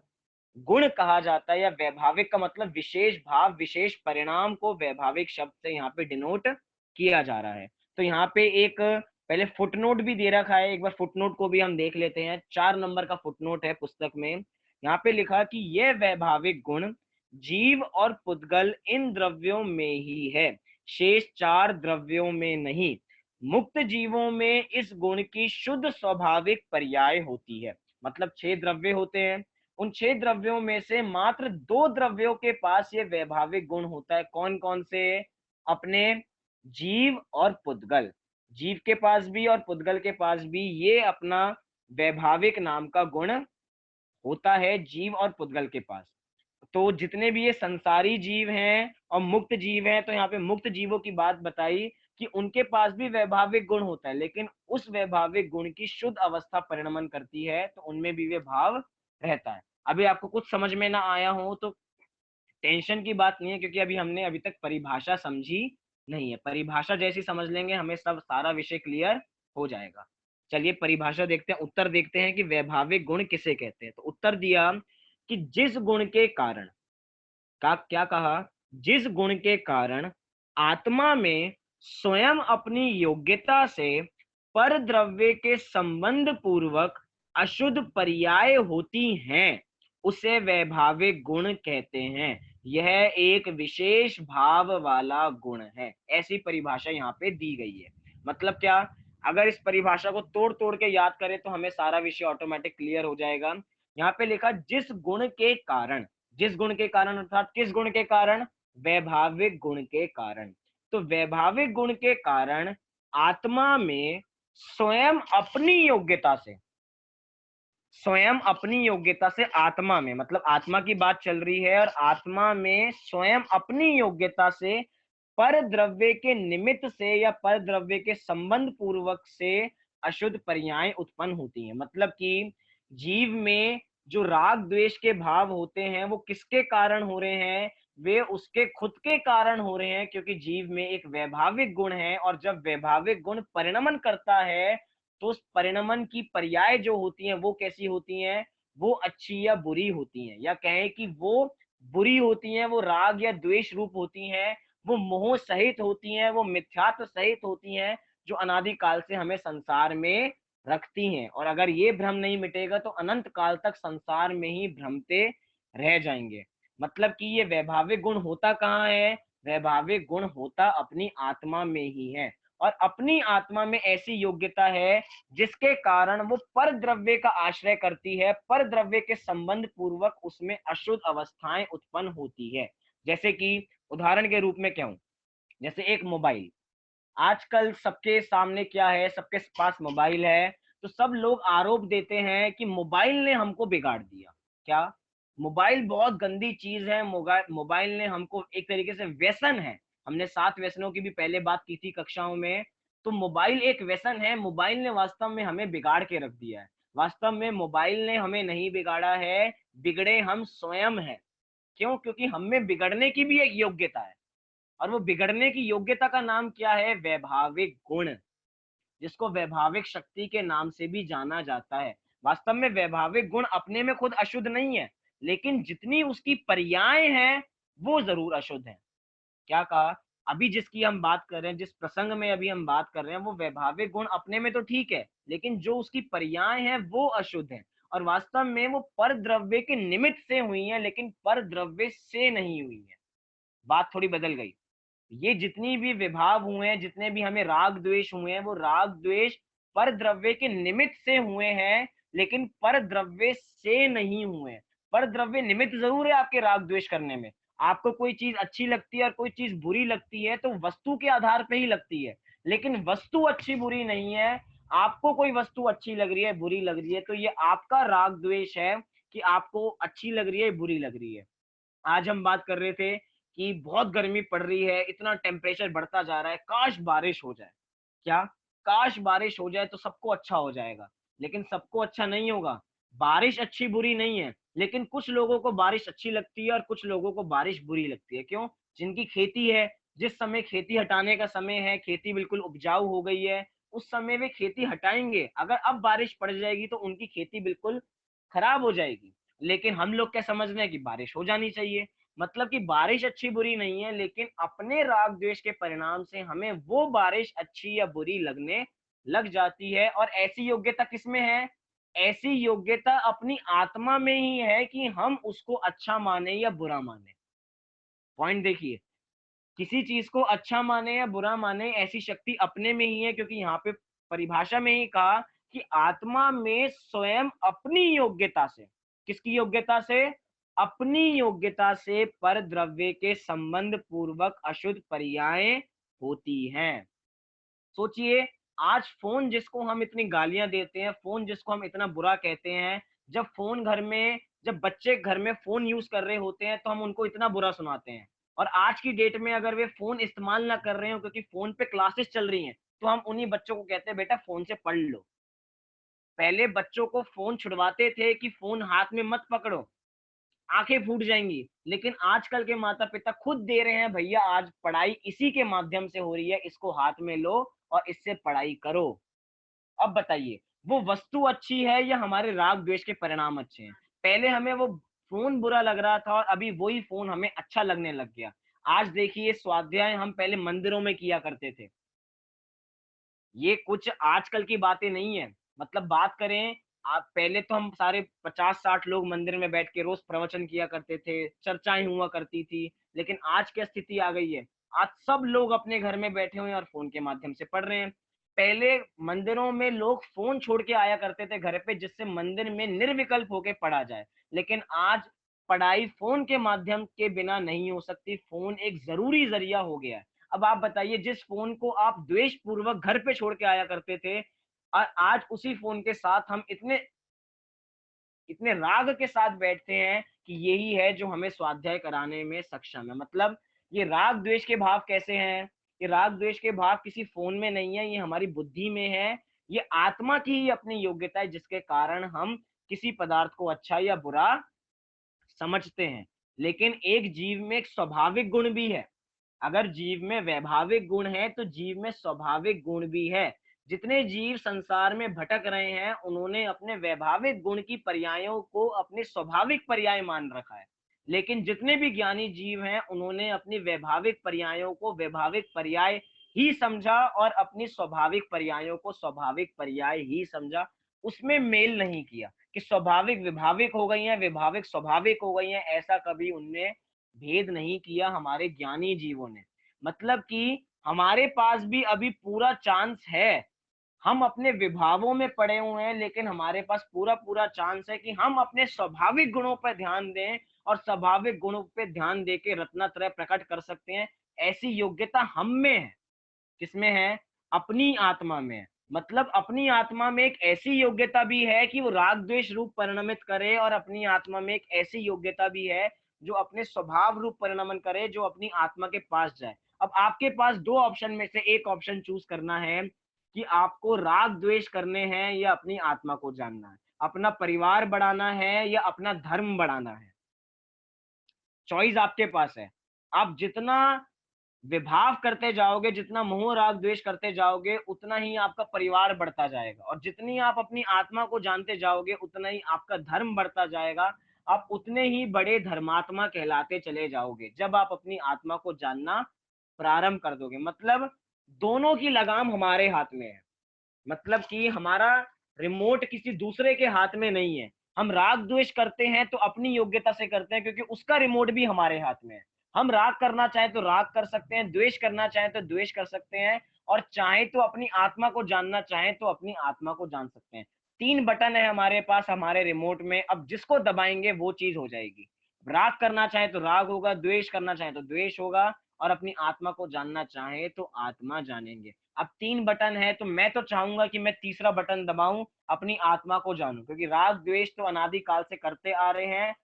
गुण कहा जाता है, या वैभाविक का मतलब विशेष भाव, विशेष परिणाम को वैभाविक शब्द से यहाँ पे डिनोट किया जा रहा है। तो यहाँ पे एक पहले फुटनोट भी दे रखा है, एक बार फुटनोट को भी हम देख लेते हैं। 4 नंबर का फुटनोट है पुस्तक में। यहाँ पे लिखा कि यह वैभाविक गुण जीव और पुद्गल इन द्रव्यों में ही है, शेष 4 द्रव्यों में नहीं। मुक्त जीवों में इस गुण की शुद्ध स्वाभाविक पर्याय होती है। मतलब 6 द्रव्य होते हैं, उन 6 द्रव्यों में से मात्र 2 द्रव्यों के पास ये वैभाविक गुण होता है। कौन कौन से? अपने जीव और पुद्गल, जीव के पास भी और पुद्गल के पास भी ये अपना वैभाविक नाम का गुण होता है, जीव और पुद्गल के पास। तो जितने भी ये संसारी जीव हैं और मुक्त जीव हैं, तो यहाँ पे मुक्त जीवों की बात बताई कि उनके पास भी वैभाविक गुण होता है, लेकिन उस वैभाविक गुण की शुद्ध अवस्था परिणमन करती है, तो उनमें भी वे भाव रहता है। अभी आपको कुछ समझ में ना आया हो तो टेंशन की बात नहीं है, क्योंकि हमने अभी तक परिभाषा समझी नहीं है। परिभाषा जैसी समझ लेंगे हमें सब सारा विषय क्लियर हो जाएगा। चलिए परिभाषा देखते हैं, उत्तर देखते हैं कि वैभाविक गुण किसे कहते हैं। तो उत्तर दिया कि जिस गुण के कारण का, क्या कहा? जिस गुण के कारण आत्मा में स्वयं अपनी योग्यता से पर द्रव्य के संबंध पूर्वक अशुद्ध पर्याय होती हैं, उसे वैभाविक गुण कहते हैं। यह एक विशेष भाव वाला गुण है। ऐसी परिभाषा यहाँ पे दी गई है। मतलब क्या? अगर इस परिभाषा को तोड़ तोड़ के याद करें तो हमें सारा विषय ऑटोमेटिक क्लियर हो जाएगा। यहाँ पे लिखा जिस गुण के कारण, जिस गुण के कारण अर्थात किस गुण के कारण? वैभाविक गुण के कारण। तो वैभाविक गुण के कारण आत्मा में स्वयं अपनी योग्यता से, स्वयं अपनी योग्यता से आत्मा में, मतलब आत्मा की बात चल रही है, और आत्मा में स्वयं अपनी योग्यता से पर द्रव्य के निमित्त से या पर द्रव्य के संबंध पूर्वक से अशुद्ध पर्याय उत्पन्न होती हैं। मतलब कि जीव में जो राग द्वेष के भाव होते हैं वो किसके कारण हो रहे हैं? वे उसके खुद के कारण हो रहे हैं, क्योंकि जीव में एक वैभाविक गुण है, और जब वैभाविक गुण परिणमन करता है तो उस परिणमन की पर्याय जो होती हैं वो कैसी होती हैं? वो अच्छी या बुरी होती हैं, या कहें कि वो बुरी होती हैं, वो राग या द्वेष रूप होती हैं, वो मोह सहित होती हैं, वो मिथ्यात्व सहित होती हैं, जो अनादि काल से हमें संसार में रखती हैं। और अगर ये भ्रम नहीं मिटेगा तो अनंत काल तक संसार में ही भ्रमते रह जाएंगे। मतलब कि ये वैभाविक गुण होता कहाँ है? वैभाविक गुण होता अपनी आत्मा में ही है, और अपनी आत्मा में ऐसी योग्यता है जिसके कारण वो पर द्रव्य का आश्रय करती है, पर द्रव्य के संबंध पूर्वक उसमें अशुद्ध अवस्थाएं उत्पन्न होती है। जैसे कि उदाहरण के रूप में कहूं, जैसे एक मोबाइल, आजकल सबके सामने क्या है? सबके पास मोबाइल है, तो सब लोग आरोप देते हैं कि मोबाइल ने हमको बिगाड़ दिया। क्या? मोबाइल बहुत गंदी चीज है, मोबाइल ने हमको एक तरीके से व्यसन है। हमने 7 व्यसनों की भी पहले बात की थी कक्षाओं में। तो मोबाइल एक व्यसन है, मोबाइल ने वास्तव में हमें बिगाड़ के रख दिया है। वास्तव में मोबाइल ने हमें नहीं बिगाड़ा है, बिगड़े हम स्वयं हैं। क्यों? क्योंकि हम में बिगड़ने की भी एक योग्यता है, और वो बिगड़ने की योग्यता का नाम क्या है? वैभाविक गुण, जिसको वैभाविक शक्ति के नाम से भी जाना जाता है। वास्तव में वैभाविक गुण अपने में खुद अशुद्ध नहीं है, लेकिन जितनी उसकी पर्याय हैं वो जरूर अशुद्ध है। क्या कहा? अभी जिसकी हम बात कर रहे हैं, जिस प्रसंग में अभी हम बात कर रहे हैं, वो वैभाविक गुण अपने में तो ठीक है, लेकिन जो उसकी पर्याय है वो अशुद्ध है, और वास्तव में वो पर द्रव्य के निमित्त से हुई है, लेकिन पर द्रव्य से नहीं हुई है। बात थोड़ी बदल गई। ये जितनी भी विभाव हुए हैं, जितने भी हमें राग द्वेष हुए हैं, वो राग द्वेष पर द्रव्य के निमित्त से हुए हैं, लेकिन पर द्रव्य से नहीं हुए हैं। पर द्रव्य निमित्त जरूर है आपके राग द्वेष करने में। आपको कोई चीज अच्छी लगती है और कोई चीज बुरी लगती है, तो वस्तु के आधार पे ही लगती है, लेकिन वस्तु अच्छी बुरी नहीं है। आपको कोई वस्तु अच्छी लग रही है, बुरी लग रही है, तो ये आपका राग द्वेष है कि आपको अच्छी लग रही है, बुरी लग रही है। आज हम बात कर रहे थे कि बहुत गर्मी पड़ रही है, इतना टेम्परेचर बढ़ता जा रहा है, काश बारिश हो जाए। क्या? काश बारिश हो जाए तो सबको अच्छा हो जाएगा, लेकिन सबको अच्छा नहीं होगा। बारिश अच्छी बुरी नहीं है, लेकिन कुछ लोगों को बारिश अच्छी लगती है और कुछ लोगों को बारिश बुरी लगती है। क्यों? जिनकी खेती है, जिस समय खेती हटाने का समय है, खेती बिल्कुल उपजाऊ हो गई है, उस समय वे खेती हटाएंगे। अगर अब बारिश पड़ जाएगी तो उनकी खेती बिल्कुल खराब हो जाएगी। लेकिन हम लोग क्या समझ रहे हैं कि बारिश हो जानी चाहिए। मतलब कि बारिश अच्छी बुरी नहीं है, लेकिन अपने राग द्वेष के परिणाम से हमें वो बारिश अच्छी या बुरी लगने लग जाती है। और ऐसी योग्यता किसमें है? ऐसी योग्यता अपनी आत्मा में ही है कि हम उसको अच्छा माने या बुरा माने। पॉइंट देखिए, किसी चीज को अच्छा माने या बुरा माने, ऐसी शक्ति अपने में ही है। क्योंकि यहाँ पे परिभाषा में ही कहा कि आत्मा में स्वयं अपनी योग्यता से, किसकी योग्यता से? अपनी योग्यता से पर द्रव्य के संबंध पूर्वक अशुद्ध पर्याय होती हैं। सोचिए, आज फोन जिसको हम इतनी गालियां देते हैं, फोन जिसको हम इतना बुरा कहते हैं, जब फोन घर में, जब बच्चे घर में फोन यूज कर रहे होते हैं तो हम उनको इतना बुरा सुनाते हैं। और आज की डेट में अगर वे फोन इस्तेमाल ना कर रहे हो क्योंकि फोन पे क्लासेस चल रही हैं, तो हम उन्हीं बच्चों को कहते हैं बेटा फोन से पढ़ लो। पहले बच्चों को फोन छुड़वाते थे कि फोन हाथ में मत पकड़ो, आंखें फूट जाएंगी। लेकिन आजकल के माता पिता खुद दे रहे हैं, भैया आज पढ़ाई इसी के माध्यम से हो रही है, इसको हाथ में लो और इससे पढ़ाई करो। अब बताइए, वो वस्तु अच्छी है या हमारे राग द्वेष के परिणाम अच्छे हैं? पहले हमें वो फोन बुरा लग रहा था और अभी वही फोन हमें अच्छा लगने लग गया। आज देखिए, स्वाध्याय हम पहले मंदिरों में किया करते थे, ये कुछ आजकल की बातें नहीं है। मतलब बात करें, आप पहले तो हम सारे 50-60 लोग मंदिर में बैठ के रोज प्रवचन किया करते थे, चर्चाएं हुआ करती थी। लेकिन आज क्या स्थिति आ गई है? आज सब लोग अपने घर में बैठे हुए हैं और फोन के माध्यम से पढ़ रहे हैं। पहले मंदिरों में लोग फोन छोड़ के आया करते थे घर पे, जिससे मंदिर में निर्विकल्प होके पढ़ा जाए। लेकिन आज पढ़ाई फोन के माध्यम के बिना नहीं हो सकती, फोन एक जरूरी जरिया हो गया है। अब आप बताइए, जिस फोन को आप द्वेष पूर्वक घर पे छोड़ के आया करते थे, और आज उसी फोन के साथ हम इतने इतने राग के साथ बैठते हैं कि यही है जो हमें स्वाध्याय कराने में सक्षम है। मतलब ये राग द्वेष के भाव कैसे हैं? ये राग द्वेष के भाव किसी फोन में नहीं है, ये हमारी बुद्धि में है। ये आत्मा की ही अपनी योग्यता है, जिसके कारण हम किसी पदार्थ को अच्छा या बुरा समझते हैं। लेकिन एक जीव में एक स्वाभाविक गुण भी है। अगर जीव में वैभाविक गुण है तो जीव में स्वाभाविक गुण भी है। जितने जीव संसार में भटक रहे हैं, उन्होंने अपने वैभाविक गुण की पर्यायों को अपने स्वाभाविक पर्याय मान रखा है। लेकिन जितने भी ज्ञानी जीव हैं, उन्होंने अपनी वैभाविक पर्यायों को वैभाविक पर्याय ही समझा और अपनी स्वाभाविक पर्यायों को स्वाभाविक पर्याय ही समझा। उसमें मेल नहीं किया कि स्वाभाविक विभाविक हो गई हैं, विभाविक स्वाभाविक हो गई हैं। ऐसा कभी उनने भेद नहीं किया हमारे ज्ञानी जीवों ने। मतलब कि हमारे पास भी अभी पूरा चांस है। हम अपने विभावों में पड़े हुए हैं, लेकिन हमारे पास पूरा पूरा चांस है कि हम अपने स्वाभाविक गुणों पर ध्यान दें और स्वाभाविक गुणों पे ध्यान देके रत्नत्रय प्रकट कर सकते हैं। ऐसी योग्यता हम में है। किसमें है? अपनी आत्मा में है। मतलब अपनी आत्मा में एक ऐसी योग्यता भी है कि वो राग द्वेष रूप परिणमित करे, और अपनी आत्मा में एक ऐसी योग्यता भी है जो अपने स्वभाव रूप परिणमन करे, जो अपनी आत्मा के पास जाए। अब आपके पास दो ऑप्शन में से एक ऑप्शन चूज करना है कि आपको राग द्वेष करने हैं या अपनी आत्मा को जानना है, अपना परिवार बढ़ाना है या अपना धर्म बढ़ाना है। चॉइस आपके पास है। आप जितना विभाव करते जाओगे, जितना मोह राग द्वेष करते जाओगे, उतना ही आपका परिवार बढ़ता जाएगा। और जितनी आप अपनी आत्मा को जानते जाओगे, उतना ही आपका धर्म बढ़ता जाएगा। आप उतने ही बड़े धर्मात्मा कहलाते चले जाओगे जब आप अपनी आत्मा को जानना प्रारंभ कर दोगे। मतलब दोनों की लगाम हमारे हाथ में है। मतलब कि हमारा रिमोट किसी दूसरे के हाथ में नहीं है। हम राग द्वेष करते हैं तो अपनी योग्यता से करते हैं, क्योंकि उसका रिमोट भी हमारे हाथ में है। हम राग करना चाहें तो राग कर सकते हैं, द्वेष करना चाहें तो द्वेष कर सकते हैं, और चाहे तो अपनी आत्मा को जानना चाहें तो अपनी आत्मा को जान सकते हैं। 3 बटन है हमारे पास हमारे रिमोट में, अब जिसको दबाएंगे वो चीज हो जाएगी। राग करना चाहे तो राग होगा, द्वेष करना चाहे तो द्वेष होगा, और अपनी आत्मा को जानना चाहे तो आत्मा जानेंगे। अब 3 बटन है तो मैं तो चाहूंगा कि मैं तीसरा बटन दबाऊं, अपनी आत्मा को जानूं, क्योंकि राग द्वेष तो अनादि काल से करते आ रहे हैं।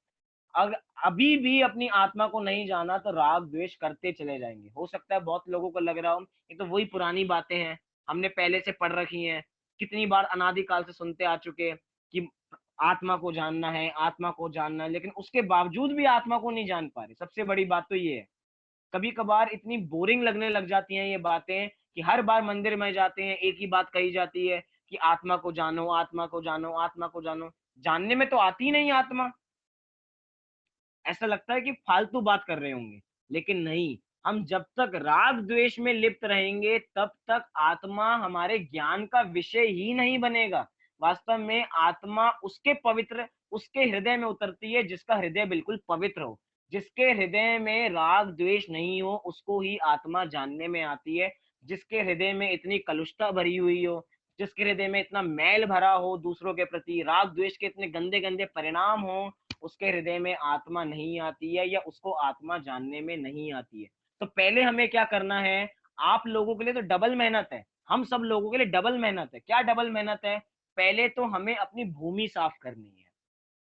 अगर अभी भी अपनी आत्मा को नहीं जाना तो राग द्वेष करते चले जाएंगे। हो सकता है बहुत लोगों को लग रहा हो ये तो वही पुरानी बातें हैं, हमने पहले से पढ़ रखी हैं, कितनी बार अनादि काल से सुनते आ चुके कि आत्मा को जानना है, आत्मा को जानना है, लेकिन उसके बावजूद भी आत्मा को नहीं जान पा रहे। सबसे बड़ी बात तो ये है। कभी कभार इतनी बोरिंग लगने लग जाती हैं ये बातें कि हर बार मंदिर में जाते हैं एक ही बात कही जाती है कि आत्मा को जानो, आत्मा को जानो, आत्मा को जानो। जानने में तो आती ही नहीं आत्मा। ऐसा लगता है कि फालतू बात कर रहे होंगे, लेकिन नहीं। हम जब तक राग द्वेष में लिप्त रहेंगे तब तक आत्मा हमारे ज्ञान का विषय ही नहीं बनेगा। वास्तव में आत्मा उसके पवित्र, उसके हृदय में उतरती है जिसका हृदय बिल्कुल पवित्र हो। जिसके हृदय में राग द्वेष नहीं हो उसको ही आत्मा जानने में आती है। जिसके हृदय में इतनी कलुषता भरी हुई हो, जिसके हृदय में इतना मैल भरा हो दूसरों के प्रति, राग द्वेष के इतने गंदे गंदे परिणाम हो, उसके हृदय में आत्मा नहीं आती है या उसको आत्मा जानने में नहीं आती है। तो पहले हमें क्या करना है? आप लोगों के लिए तो डबल मेहनत है, हम सब लोगों के लिए डबल मेहनत है। क्या डबल मेहनत है? पहले तो हमें अपनी भूमि साफ करनी है।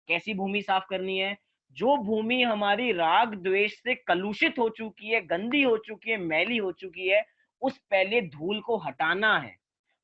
कैसी भूमि साफ करनी है? जो भूमि हमारी राग द्वेष से कलुषित हो चुकी है, गंदी हो चुकी है, मैली हो चुकी है, उस पहले धूल को हटाना है।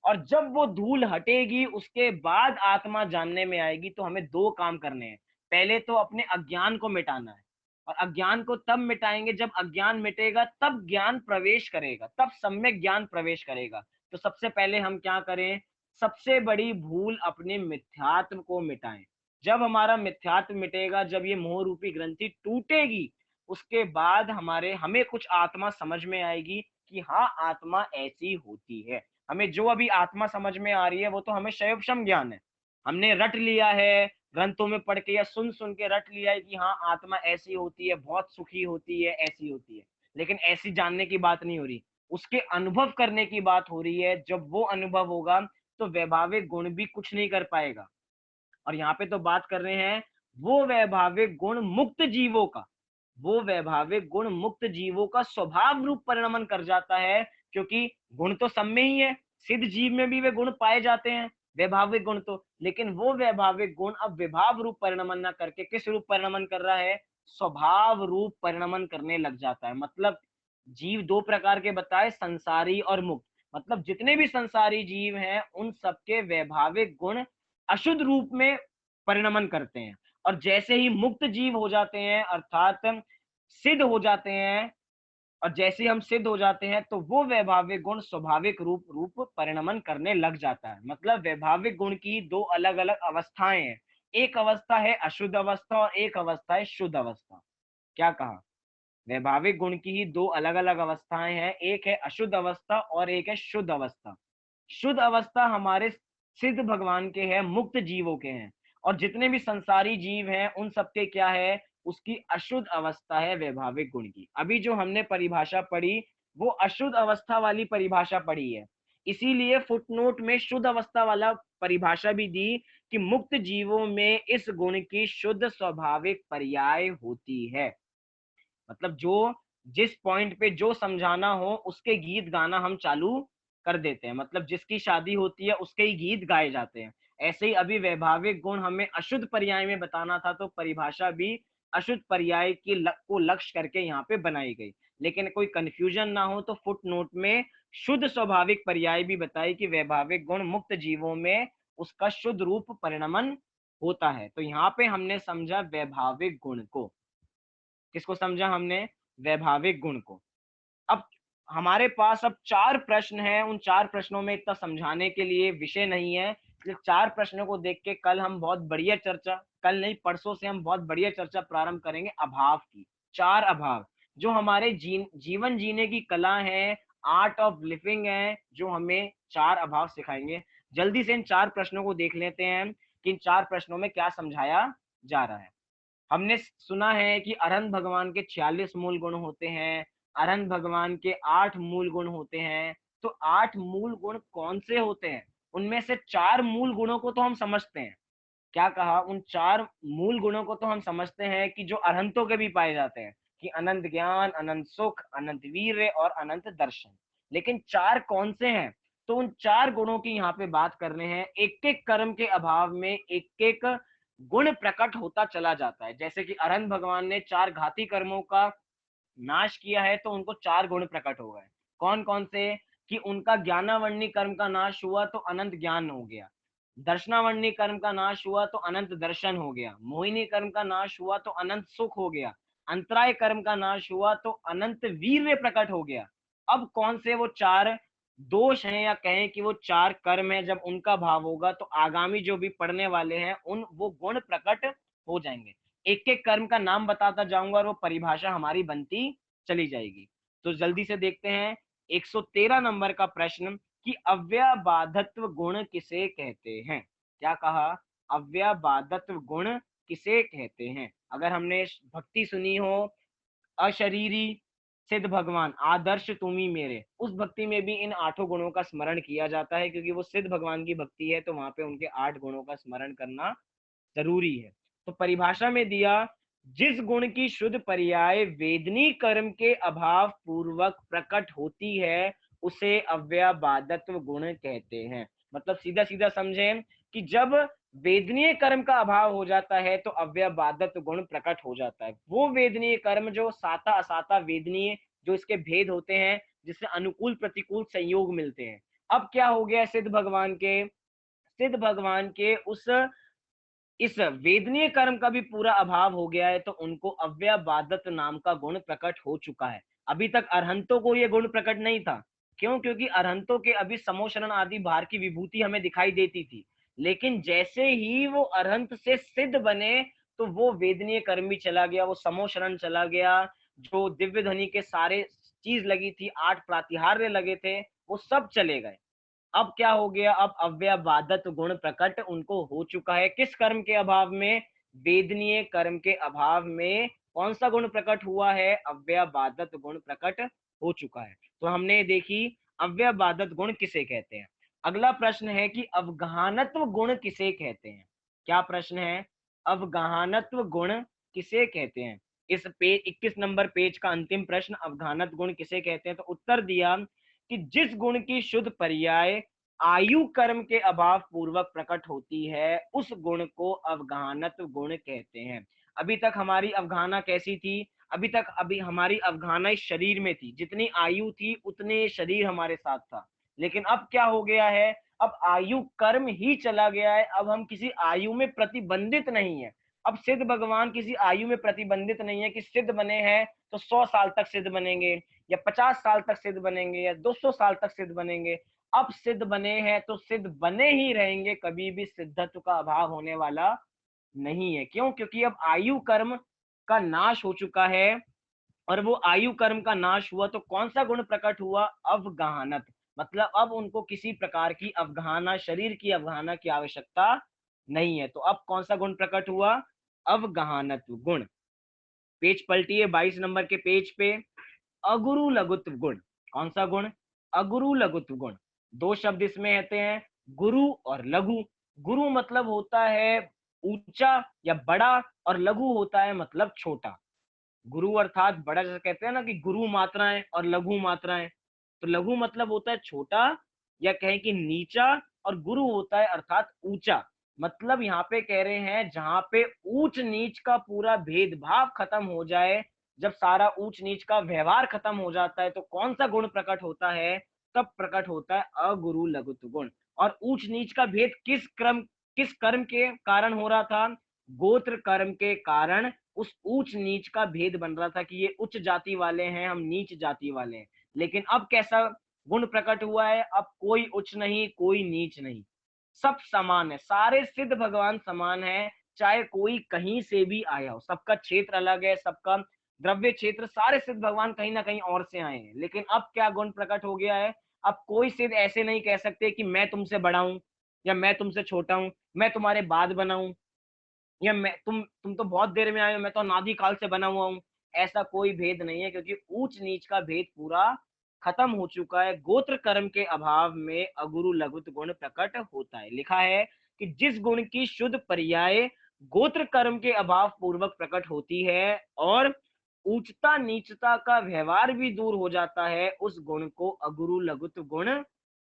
और जब वो धूल हटेगी उसके बाद आत्मा जानने में आएगी। तो हमें दो काम करने हैं। पहले तो अपने अज्ञान को मिटाना है, और अज्ञान को तब मिटाएंगे जब अज्ञान मिटेगा, तब ज्ञान प्रवेश करेगा, तब सम्यक ज्ञान प्रवेश करेगा। तो सबसे पहले हम क्या करें? सबसे बड़ी भूल अपने मिथ्यात्व को मिटाएं। जब हमारा मिथ्यात्व मिटेगा, जब ये मोह रूपी ग्रंथि टूटेगी, उसके बाद हमें कुछ आत्मा समझ में आएगी कि हाँ, आत्मा ऐसी होती है। हमें जो अभी आत्मा समझ में आ रही है वो तो हमें शैवक्षम ज्ञान है। हमने रट लिया है, ग्रंथों में पढ़ के या सुन सुन के रट लिया है कि हाँ, आत्मा ऐसी होती है, बहुत सुखी होती है, ऐसी होती है। लेकिन ऐसी जानने की बात नहीं हो रही, उसके अनुभव करने की बात हो रही है। जब वो अनुभव होगा तो वैभाविक गुण भी कुछ नहीं कर पाएगा। और यहाँ पे तो बात कर रहे हैं वो वैभाविक गुण मुक्त जीवों का। वो वैभाविक गुण मुक्त जीवों का स्वभाव रूप परिणमन कर जाता है, क्योंकि गुण तो सब में ही है। सिद्ध जीव में भी वे गुण पाए जाते हैं, वैभाविक गुण तो। लेकिन वो वैभाविक गुण अब विभाव रूप परिणमन ना करके किस रूप परिणमन कर रहा है? स्वभाव रूप परिणमन करने लग जाता है। मतलब जीव दो प्रकार के बताए, संसारी और मुक्त। मतलब जितने भी संसारी जीव हैं उन सबके वैभाविक गुण अशुद्ध रूप में परिणमन करते हैं। और जैसे ही मुक्त जीव हो जाते हैं, अर्थात सिद्ध हो जाते हैं, और जैसे हम सिद्ध हो जाते हैं तो वो वैभाविक गुण स्वाभाविक रूप रूप परिणमन करने लग जाता है। मतलब वैभाविक गुण की दो अलग अलग अवस्थाएं हैं। एक अवस्था है अशुद्ध अवस्था और एक अवस्था है शुद्ध अवस्था। क्या कहा? वैभाविक गुण की ही दो अलग अलग अवस्थाएं हैं, एक है अशुद्ध अवस्था और एक है शुद्ध अवस्था। शुद्ध अवस्था हमारे सिद्ध भगवान के हैं, मुक्त जीवों के हैं। और जितने भी संसारी जीव हैं उन सबके क्या है? उसकी अशुद्ध अवस्था है वैभाविक गुण की। अभी जो हमने परिभाषा पढ़ी वो अशुद्ध अवस्था वाली परिभाषा पढ़ी है। इसीलिए फुटनोट में शुद्ध अवस्था वाला परिभाषा भी दी कि मुक्त जीवों में इस गुण की शुद्ध स्वाभाविक पर्याय होती है। मतलब जो जिस पॉइंट पे जो समझाना हो उसके गीत गाना हम चालू कर देते हैं। मतलब जिसकी शादी होती है उसके ही गीत गाए जाते हैं। ऐसे ही अभी वैभाविक गुण हमें अशुद्ध पर्याय में बताना था तो परिभाषा भी अशुद्ध पर्याय को लक्ष्य करके यहाँ पे बनाई गई। लेकिन कोई कंफ्यूजन ना हो तो फुट नोट में शुद्ध स्वाभाविक पर्याय भी बताई कि वैभाविक गुण मुक्त जीवों में उसका शुद्ध रूप परिणमन होता है। तो यहाँ पे हमने समझा वैभाविक गुण को। किसको समझा हमने? वैभाविक गुण को। अब हमारे पास अब चार प्रश्न हैं। उन चार प्रश्नों में इतना समझाने के लिए विषय नहीं है, इसलिए चार प्रश्नों को देख के कल हम बहुत बढ़िया चर्चा, कल नहीं परसों से हम बहुत बढ़िया चर्चा प्रारंभ करेंगे अभाव की। चार अभाव जो हमारे जीवन जीने की कला है, आर्ट ऑफ लिविंग है, जो हमें चार अभाव सिखाएंगे। जल्दी से इन चार प्रश्नों को देख लेते हैं कि इन चार प्रश्नों में क्या समझाया जा रहा है। हमने सुना है कि अरहंत भगवान के 46 मूल गुण होते हैं, अरहंत भगवान के 8 मूल गुण होते हैं। तो 8 मूल गुण कौन से होते हैं? उनमें से चार मूल गुणों को तो हम समझते हैं। क्या कहा? उन चार मूल गुणों को तो हम समझते हैं कि जो अरहंतों के भी पाए जाते हैं, कि अनंत ज्ञान, अनंत सुख, अनंत वीर्य और अनंत दर्शन। लेकिन चार कौन से हैं? तो उन चार गुणों की यहाँ पे बात कर रहे हैं। एक एक कर्म के अभाव में एक एक गुण प्रकट होता चला जाता है। जैसे कि अरहंत भगवान ने चार घाती कर्मों का नाश किया है तो उनको चार गुण प्रकट हो गए। कौन कौन से? कि उनका ज्ञानावरणी कर्म का नाश हुआ तो अनंत ज्ञान हो गया। दर्शनावर्णी कर्म का नाश हुआ तो अनंत दर्शन हो गया, मोहिनी कर्म का नाश हुआ तो अनंत सुख हो गया, अंतराय कर्म का नाश हुआ तो अनंत वीर्य प्रकट हो गया। अब कौन से वो चार दोष हैं, या कहें कि वो चार कर्म है, जब उनका भाव होगा तो आगामी जो भी पढ़ने वाले हैं उन वो गुण प्रकट हो जाएंगे। एक एक कर्म का नाम बताता जाऊंगा और वो परिभाषा हमारी बनती चली जाएगी। तो जल्दी से देखते हैं 113 नंबर का प्रश्न कि अव्ययबाधत्व गुण किसे कहते हैं। क्या कहा? अव्ययबाधत्व गुण किसे कहते हैं? अगर हमने भक्ति सुनी हो, अशरीरी, सिद्ध भगवान, आदर्श तुम्ही मेरे, उस भक्ति में भी इन आठों गुणों का स्मरण किया जाता है, क्योंकि वो सिद्ध भगवान की भक्ति है, तो वहां पे उनके 8 गुणों का स्मरण करना जरूरी है। तो परिभाषा में दिया, जिस गुण की शुद्ध पर्याय वेदनी कर्म के अभाव पूर्वक प्रकट होती है उसे अव्ययबाधत्व गुण कहते हैं। मतलब सीधा सीधा समझें कि जब वेदनीय कर्म का अभाव हो जाता है तो अव्ययबाधत्व गुण प्रकट हो जाता है। वो वेदनीय कर्म जो साता असाता वेदनीय, जो इसके भेद होते हैं, जिससे अनुकूल प्रतिकूल संयोग मिलते हैं। अब क्या हो गया, सिद्ध भगवान के उस इस वेदनीय कर्म का भी पूरा अभाव हो गया है, तो उनको अव्ययबाधत नाम का गुण प्रकट हो चुका है। अभी तक अरहंतों को यह गुण प्रकट नहीं था। क्यों? क्योंकि अरहंतों के अभी समोशरण आदि भार की विभूति हमें दिखाई देती थी, लेकिन जैसे ही वो अरहंत से सिद्ध बने तो वो वेदनीय कर्म भी चला गया, वो समोशरण चला गया, जो दिव्य ध्वनि के सारे चीज लगी थी, 8 प्रातिहार्य लगे थे, वो सब चले गए। अब क्या हो गया, अब अव्ययबाधत गुण प्रकट उनको हो चुका है। किस कर्म के अभाव में? वेदनीय कर्म के अभाव में कौन सा गुण प्रकट हुआ है? अव्ययबाधत गुण प्रकट हो चुका है। तो हमने देखी अव्ययबाधत गुण किसे कहते हैं। अगला प्रश्न है कि अवगाहनत्व गुण किसे कहते हैं। क्या प्रश्न है? अवगाहनत्व गुण किसे कहते हैं। इस पेज 21 नंबर पेज का अंतिम प्रश्न, अवगाहनत गुण किसे कहते हैं। तो उत्तर दिया कि जिस गुण की शुद्ध पर्याय आयु कर्म के अभाव पूर्वक प्रकट होती है उस गुण को अवगाहनत्व गुण कहते हैं। अभी तक हमारी अवगाहना कैसी थी? अभी हमारी अवगाहना इस शरीर में थी, जितनी आयु थी उतने शरीर हमारे साथ था। लेकिन अब क्या हो गया है, अब आयु कर्म ही चला गया है, अब हम किसी आयु में प्रतिबंधित नहीं है। अब सिद्ध भगवान किसी आयु में प्रतिबंधित नहीं है कि सिद्ध बने हैं तो 100 साल तक सिद्ध बनेंगे, या 50 साल तक सिद्ध बनेंगे, या 200 साल तक सिद्ध बनेंगे। अब सिद्ध बने हैं तो सिद्ध बने ही रहेंगे, कभी भी सिद्धत्व का अभाव होने वाला नहीं है। क्यों? क्योंकि अब आयु कर्म का नाश हो चुका है, और वो आयु कर्म का नाश हुआ तो कौन सा गुण प्रकट हुआ? अवगाहनत। मतलब अब उनको किसी प्रकार की अवगाहना, शरीर की अवगाहना की आवश्यकता नहीं है। तो अब कौन सा गुण प्रकट हुआ? अवगाहनत्व गुण। पेज पलटिए 22 नंबर के पेज पे। अगुरु लघुत्व गुण। कौन सा गुण? अगुरु लघुत्व गुण। दो शब्द इसमें आते हैं, गुरु और लघु। गुरु मतलब होता है ऊंचा या बड़ा, और लघु होता है मतलब छोटा। गुरु अर्थात बड़ा, जैसे कहते हैं ना कि गुरु मात्राएं और लघु मात्राएं, तो लघु मतलब होता है छोटा या कहें कि नीचा, और गुरु होता है अर्थात ऊंचा। मतलब यहाँ पे कह रहे हैं जहां पे ऊंच नीच का पूरा भेदभाव खत्म हो जाए, जब सारा ऊंच नीच का व्यवहार खत्म हो जाता है, तो कौन सा गुण प्रकट होता है? तब प्रकट होता है अगुरु लघुत्व गुण। और ऊंच नीच का भेद किस कर्म के कारण हो रहा था? गोत्र कर्म के कारण उस ऊंच नीच का भेद बन रहा था कि ये उच्च जाति वाले हैं, हम नीच जाति वाले हैं। लेकिन अब कैसा गुण प्रकट हुआ है? अब कोई उच्च नहीं, कोई नीच नहीं, सब समान है, सारे सिद्ध भगवान समान है, चाहे कोई कहीं से भी आया हो। सबका क्षेत्र अलग है, सबका द्रव्य क्षेत्र, सारे सिद्ध भगवान कहीं ना कहीं और से आए हैं। लेकिन अब क्या गुण प्रकट हो गया है? अब कोई सिद्ध ऐसे नहीं कह सकते कि मैं तुमसे बड़ा हूं, या मैं तुमसे छोटा हूं, मैं तुम्हारे बाद बना हूं, या मैं तुम तो बहुत देर में आए हो, मैं तो अनादि काल से बना हुआ हूँ। ऐसा कोई भेद नहीं है, क्योंकि ऊंच नीच का भेद पूरा खत्म हो चुका है। गोत्र कर्म के अभाव में अगुरु लघुत्व गुण प्रकट होता है। लिखा है कि जिस गुण की शुद्ध पर्याय गोत्र कर्म के अभाव पूर्वक प्रकट होती है और उच्चता नीचता का व्यवहार भी दूर हो जाता है, उस गुण को अगुरु लघुत्व गुण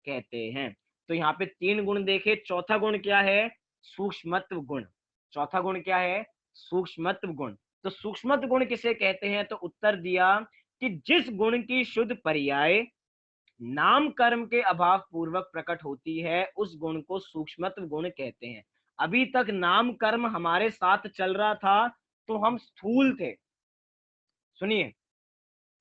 कहते हैं। तो यहाँ पे 3 गुण देखे। चौथा गुण क्या है? सूक्ष्मत्व गुण। चौथा गुण क्या है? सूक्ष्मत्व गुण। तो सूक्ष्मत्व गुण किसे कहते हैं? तो उत्तर दिया कि जिस गुण की शुद्ध पर्याय नाम कर्म के अभाव पूर्वक प्रकट होती है, उस गुण को सूक्ष्मत्व गुण कहते हैं। अभी तक नाम कर्म हमारे साथ चल रहा था तो हम स्थूल थे। सुनिए,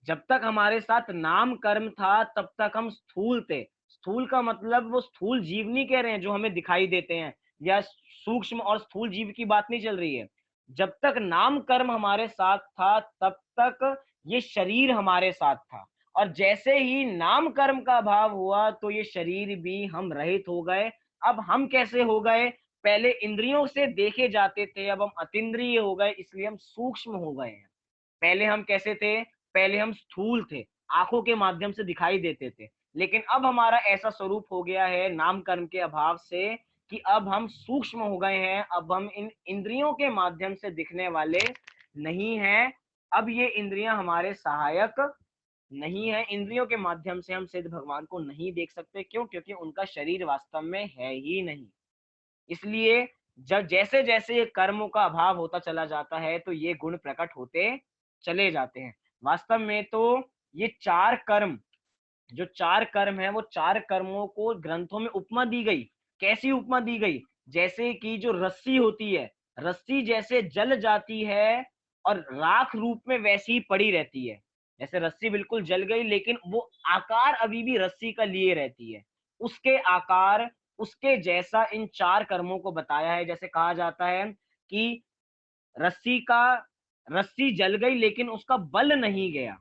जब तक हमारे साथ नाम कर्म था तब तक हम स्थूल थे। स्थूल का मतलब वो स्थूल जीव नहीं कह रहे हैं जो हमें दिखाई देते हैं, या सूक्ष्म और स्थूल जीव की बात नहीं चल रही है। जब तक नाम कर्म हमारे साथ था तब तक ये शरीर हमारे साथ था, और जैसे ही नाम कर्म का अभाव हुआ तो ये शरीर भी हम रहित हो गए। अब हम कैसे हो गए? पहले इंद्रियों से देखे जाते थे, अब हम अतीन्द्रिय हो गए, इसलिए हम सूक्ष्म हो गए हैं। पहले हम कैसे थे? पहले हम स्थूल थे, आंखों के माध्यम से दिखाई देते थे, लेकिन अब हमारा ऐसा स्वरूप हो गया है नाम कर्म के अभाव से कि अब हम सूक्ष्म हो गए हैं। अब हम इन इंद्रियों के माध्यम से दिखने वाले नहीं हैं। अब ये इंद्रियां हमारे सहायक नहीं है। इंद्रियों के माध्यम से हम सिद्ध भगवान को नहीं देख सकते। क्यों? क्योंकि उनका शरीर वास्तव में है ही नहीं। इसलिए जब जैसे जैसे ये कर्मों का अभाव होता चला जाता है तो ये गुण प्रकट होते चले जाते हैं। वास्तव में तो ये चार कर्म, जो चार कर्म है, वो चार कर्मों को ग्रंथों में उपमा दी गई। कैसी उपमा दी गई? जैसे कि जो रस्सी होती है, रस्सी जैसे जल जाती है और राख रूप में वैसी ही पड़ी रहती है। जैसे रस्सी बिल्कुल जल गई लेकिन वो आकार अभी भी रस्सी का लिए रहती है, उसके आकार, उसके जैसा इन चार कर्मों को बताया है। जैसे कहा जाता है कि रस्सी का रस्सी जल गई लेकिन उसका बल नहीं गया।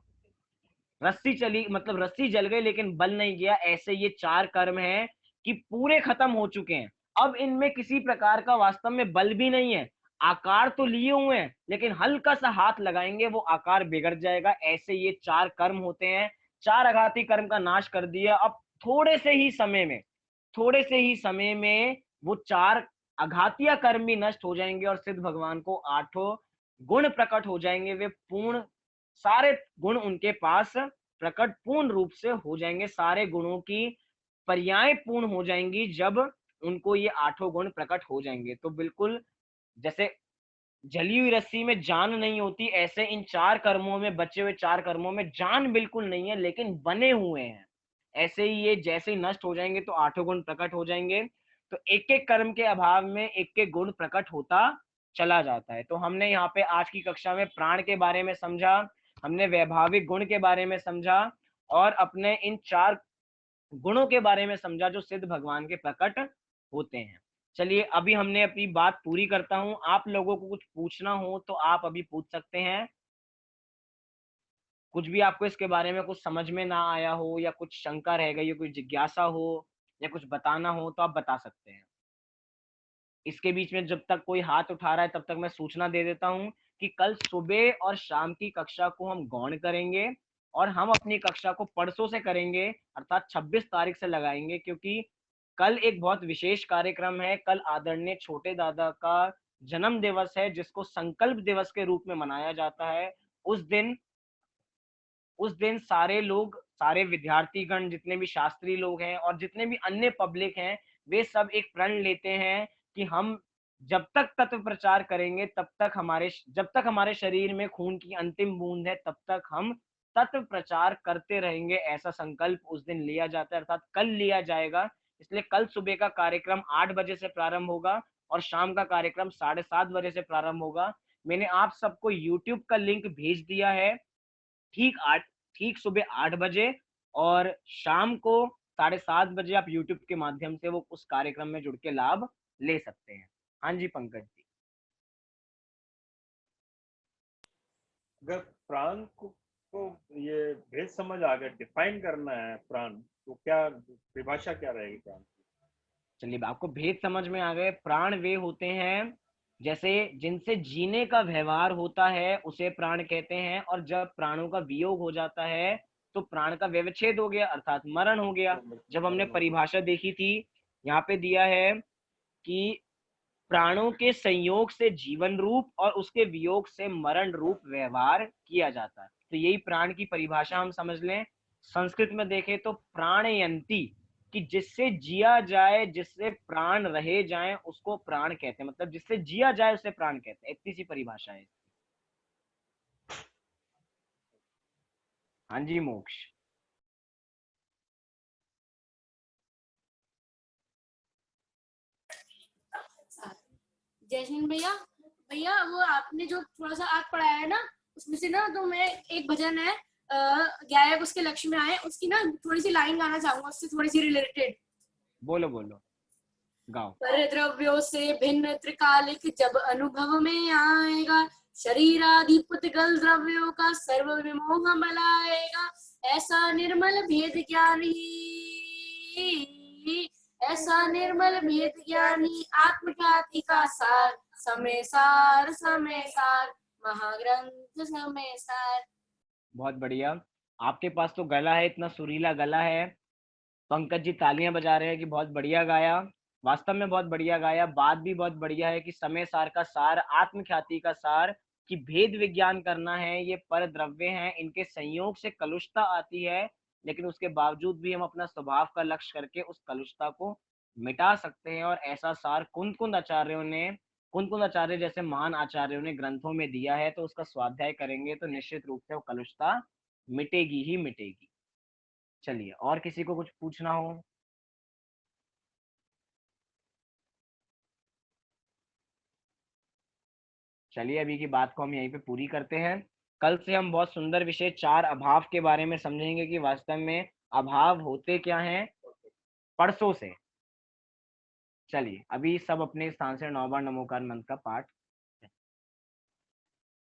रस्सी चली मतलब रस्सी जल गई लेकिन बल नहीं गया। ऐसे ये चार कर्म हैं कि पूरे खत्म हो चुके हैं। अब इनमें किसी प्रकार का वास्तव में बल भी नहीं है। आकार तो लिए हुए हैं लेकिन हल्का सा हाथ लगाएंगे वो आकार बिगड़ जाएगा। ऐसे ये चार कर्म होते हैं। चार आघाती कर्म का नाश कर दिया। अब थोड़े से ही समय में, थोड़े से ही समय में वो चार अघातिया कर्म भी नष्ट हो जाएंगे और सिद्ध भगवान को आठों गुण प्रकट हो जाएंगे। वे पूर्ण, सारे गुण उनके पास प्रकट पूर्ण रूप से हो जाएंगे। सारे गुणों की पर्याय पूर्ण हो जाएंगी जब उनको ये आठों गुण प्रकट हो जाएंगे। तो बिल्कुल जैसे जली हुई रस्सी में जान नहीं होती, ऐसे इन चार कर्मों में, बचे हुए चार कर्मों में जान बिल्कुल नहीं है लेकिन बने हुए हैं। ऐसे ही ये जैसे ही नष्ट हो जाएंगे तो आठों गुण प्रकट हो जाएंगे। तो एक एक कर्म के अभाव में एक एक गुण प्रकट होता चला जाता है। तो हमने यहाँ पे आज की कक्षा में प्राण के बारे में समझा, हमने वैभाविक गुण के बारे में समझा, और अपने इन चार गुणों के बारे में समझा जो सिद्ध भगवान के प्रकट होते हैं। चलिए अभी हमने अपनी बात पूरी करता हूं। आप लोगों को कुछ पूछना हो तो आप अभी पूछ सकते हैं। कुछ भी आपको इसके बारे में कुछ समझ में ना आया हो, या कुछ शंका रह गई हो, कोई जिज्ञासा हो, या कुछ बताना हो तो आप बता सकते हैं। इसके बीच में जब तक कोई हाथ उठा रहा है तब तक मैं सूचना दे देता हूं कि कल सुबह और शाम की कक्षा को हम गौण करेंगे, और हम अपनी कक्षा को परसों से करेंगे, अर्थात 26 तारीख से लगाएंगे। क्योंकि कल एक बहुत विशेष कार्यक्रम है। कल आदरणीय छोटे दादा का जन्म दिवस है जिसको संकल्प दिवस के रूप में मनाया जाता है। उस दिन उस दिन सारे लोग, सारे विद्यार्थीगण, जितने भी शास्त्री लोग हैं और जितने भी अन्य पब्लिक हैं, वे सब एक प्रण लेते हैं कि हम जब तक तत्व प्रचार करेंगे तब तक जब तक हमारे शरीर में खून की अंतिम बूंद है तब तक हम तत्व प्रचार करते रहेंगे। ऐसा संकल्प उस दिन लिया जाता है, अर्थात कल लिया जाएगा। इसलिए कल सुबह का कार्यक्रम 8 बजे से प्रारंभ होगा और शाम का कार्यक्रम 7:30 बजे से प्रारंभ होगा। मैंने आप सबको यूट्यूब का लिंक भेज दिया है। ठीक 8, ठीक सुबह 8 बजे, और शाम को 7:30 बजे आप यूट्यूब के माध्यम से वो उस कार्यक्रम में जुड़ के लाभ ले सकते हैं। हाँ जी पंकज जी। अगर प्राण को ये भेद समझ आ गया, डिफाइन करना है प्राण, तो क्या परिभाषा क्या रहेगी प्राण की? चलिए आपको भेद समझ में आ गए। प्राण वे होते हैं जैसे जिनसे जीने का व्यवहार होता है उसे प्राण कहते हैं, और जब प्राणों का वियोग हो जाता है तो प्राण का व्यवच्छेद हो गया, अर्थात मरण हो गया। तो जब हमने मरण हो गया। परिभाषा देखी थी, यहाँ पे दिया है कि प्राणों के संयोग से जीवन रूप और उसके वियोग से मरण रूप व्यवहार किया जाता है। तो यही प्राण की परिभाषा हम समझ लें। संस्कृत में देखें तो प्राणयंती, कि जिससे जिया जाए, जिससे प्राण रहे जाएं, उसको प्राण कहते हैं। मतलब जिससे जिया जाए उसे प्राण कहते हैं। इतनी सी परिभाषा है। हाँ जी मोक्ष। जैस्मिन भैया, भैया वो आपने जो थोड़ा सा आग पढ़ाया है ना, उसमें से ना तो मैं एक भजन है गायक उसके लक्ष्य में आए, उसकी ना थोड़ी सी लाइन गाना चाहूंगा, उससे थोड़ी सी रिलेटेड। बोलो बोलो, गाओ। पर द्रव्यों से भिन्न त्रिकालिक जब अनुभव में आएगा, शरीरादि पुतगल द्रव्यों का सर्व विमोह मलाएगा। ऐसा निर्मल भेद ज्ञानी, ऐसा निर्मल भेद ज्ञानी आत्मख्याति का सार, समय सार समय सार, महाग्रंथ समय सार। बहुत बढ़िया। आपके पास तो गला है, इतना सुरीला गला है। पंकज जी तालियां बजा रहे हैं कि बहुत बढ़िया गाया। वास्तव में बहुत बढ़िया गाया। बात भी बहुत बढ़िया है कि समय सार का सार, आत्म ख्याति का सार, कि भेद विज्ञान करना है। ये पर द्रव्य हैं, इनके संयोग से कलुषता आती है, लेकिन उसके बावजूद भी हम अपना स्वभाव का लक्ष्य करके उस कलुषता को मिटा सकते हैं। और ऐसा सार कुंद कुंद आचार्यों ने, कुंद कुंद आचार्य जैसे महान आचार्यों ने ग्रंथों में दिया है। तो उसका स्वाध्याय करेंगे तो निश्चित रूप से वो कलुषता मिटेगी ही मिटेगी। चलिए, और किसी को कुछ पूछना हो? चलिए, अभी की बात को हम यहीं पे पूरी करते हैं। कल से हम बहुत सुंदर विषय 4 अभाव के बारे में समझेंगे कि वास्तव में अभाव होते क्या हैं, परसों से। चलिए, अभी सब अपने स्थान से 9 बार नमोकार मंत्र का पाठ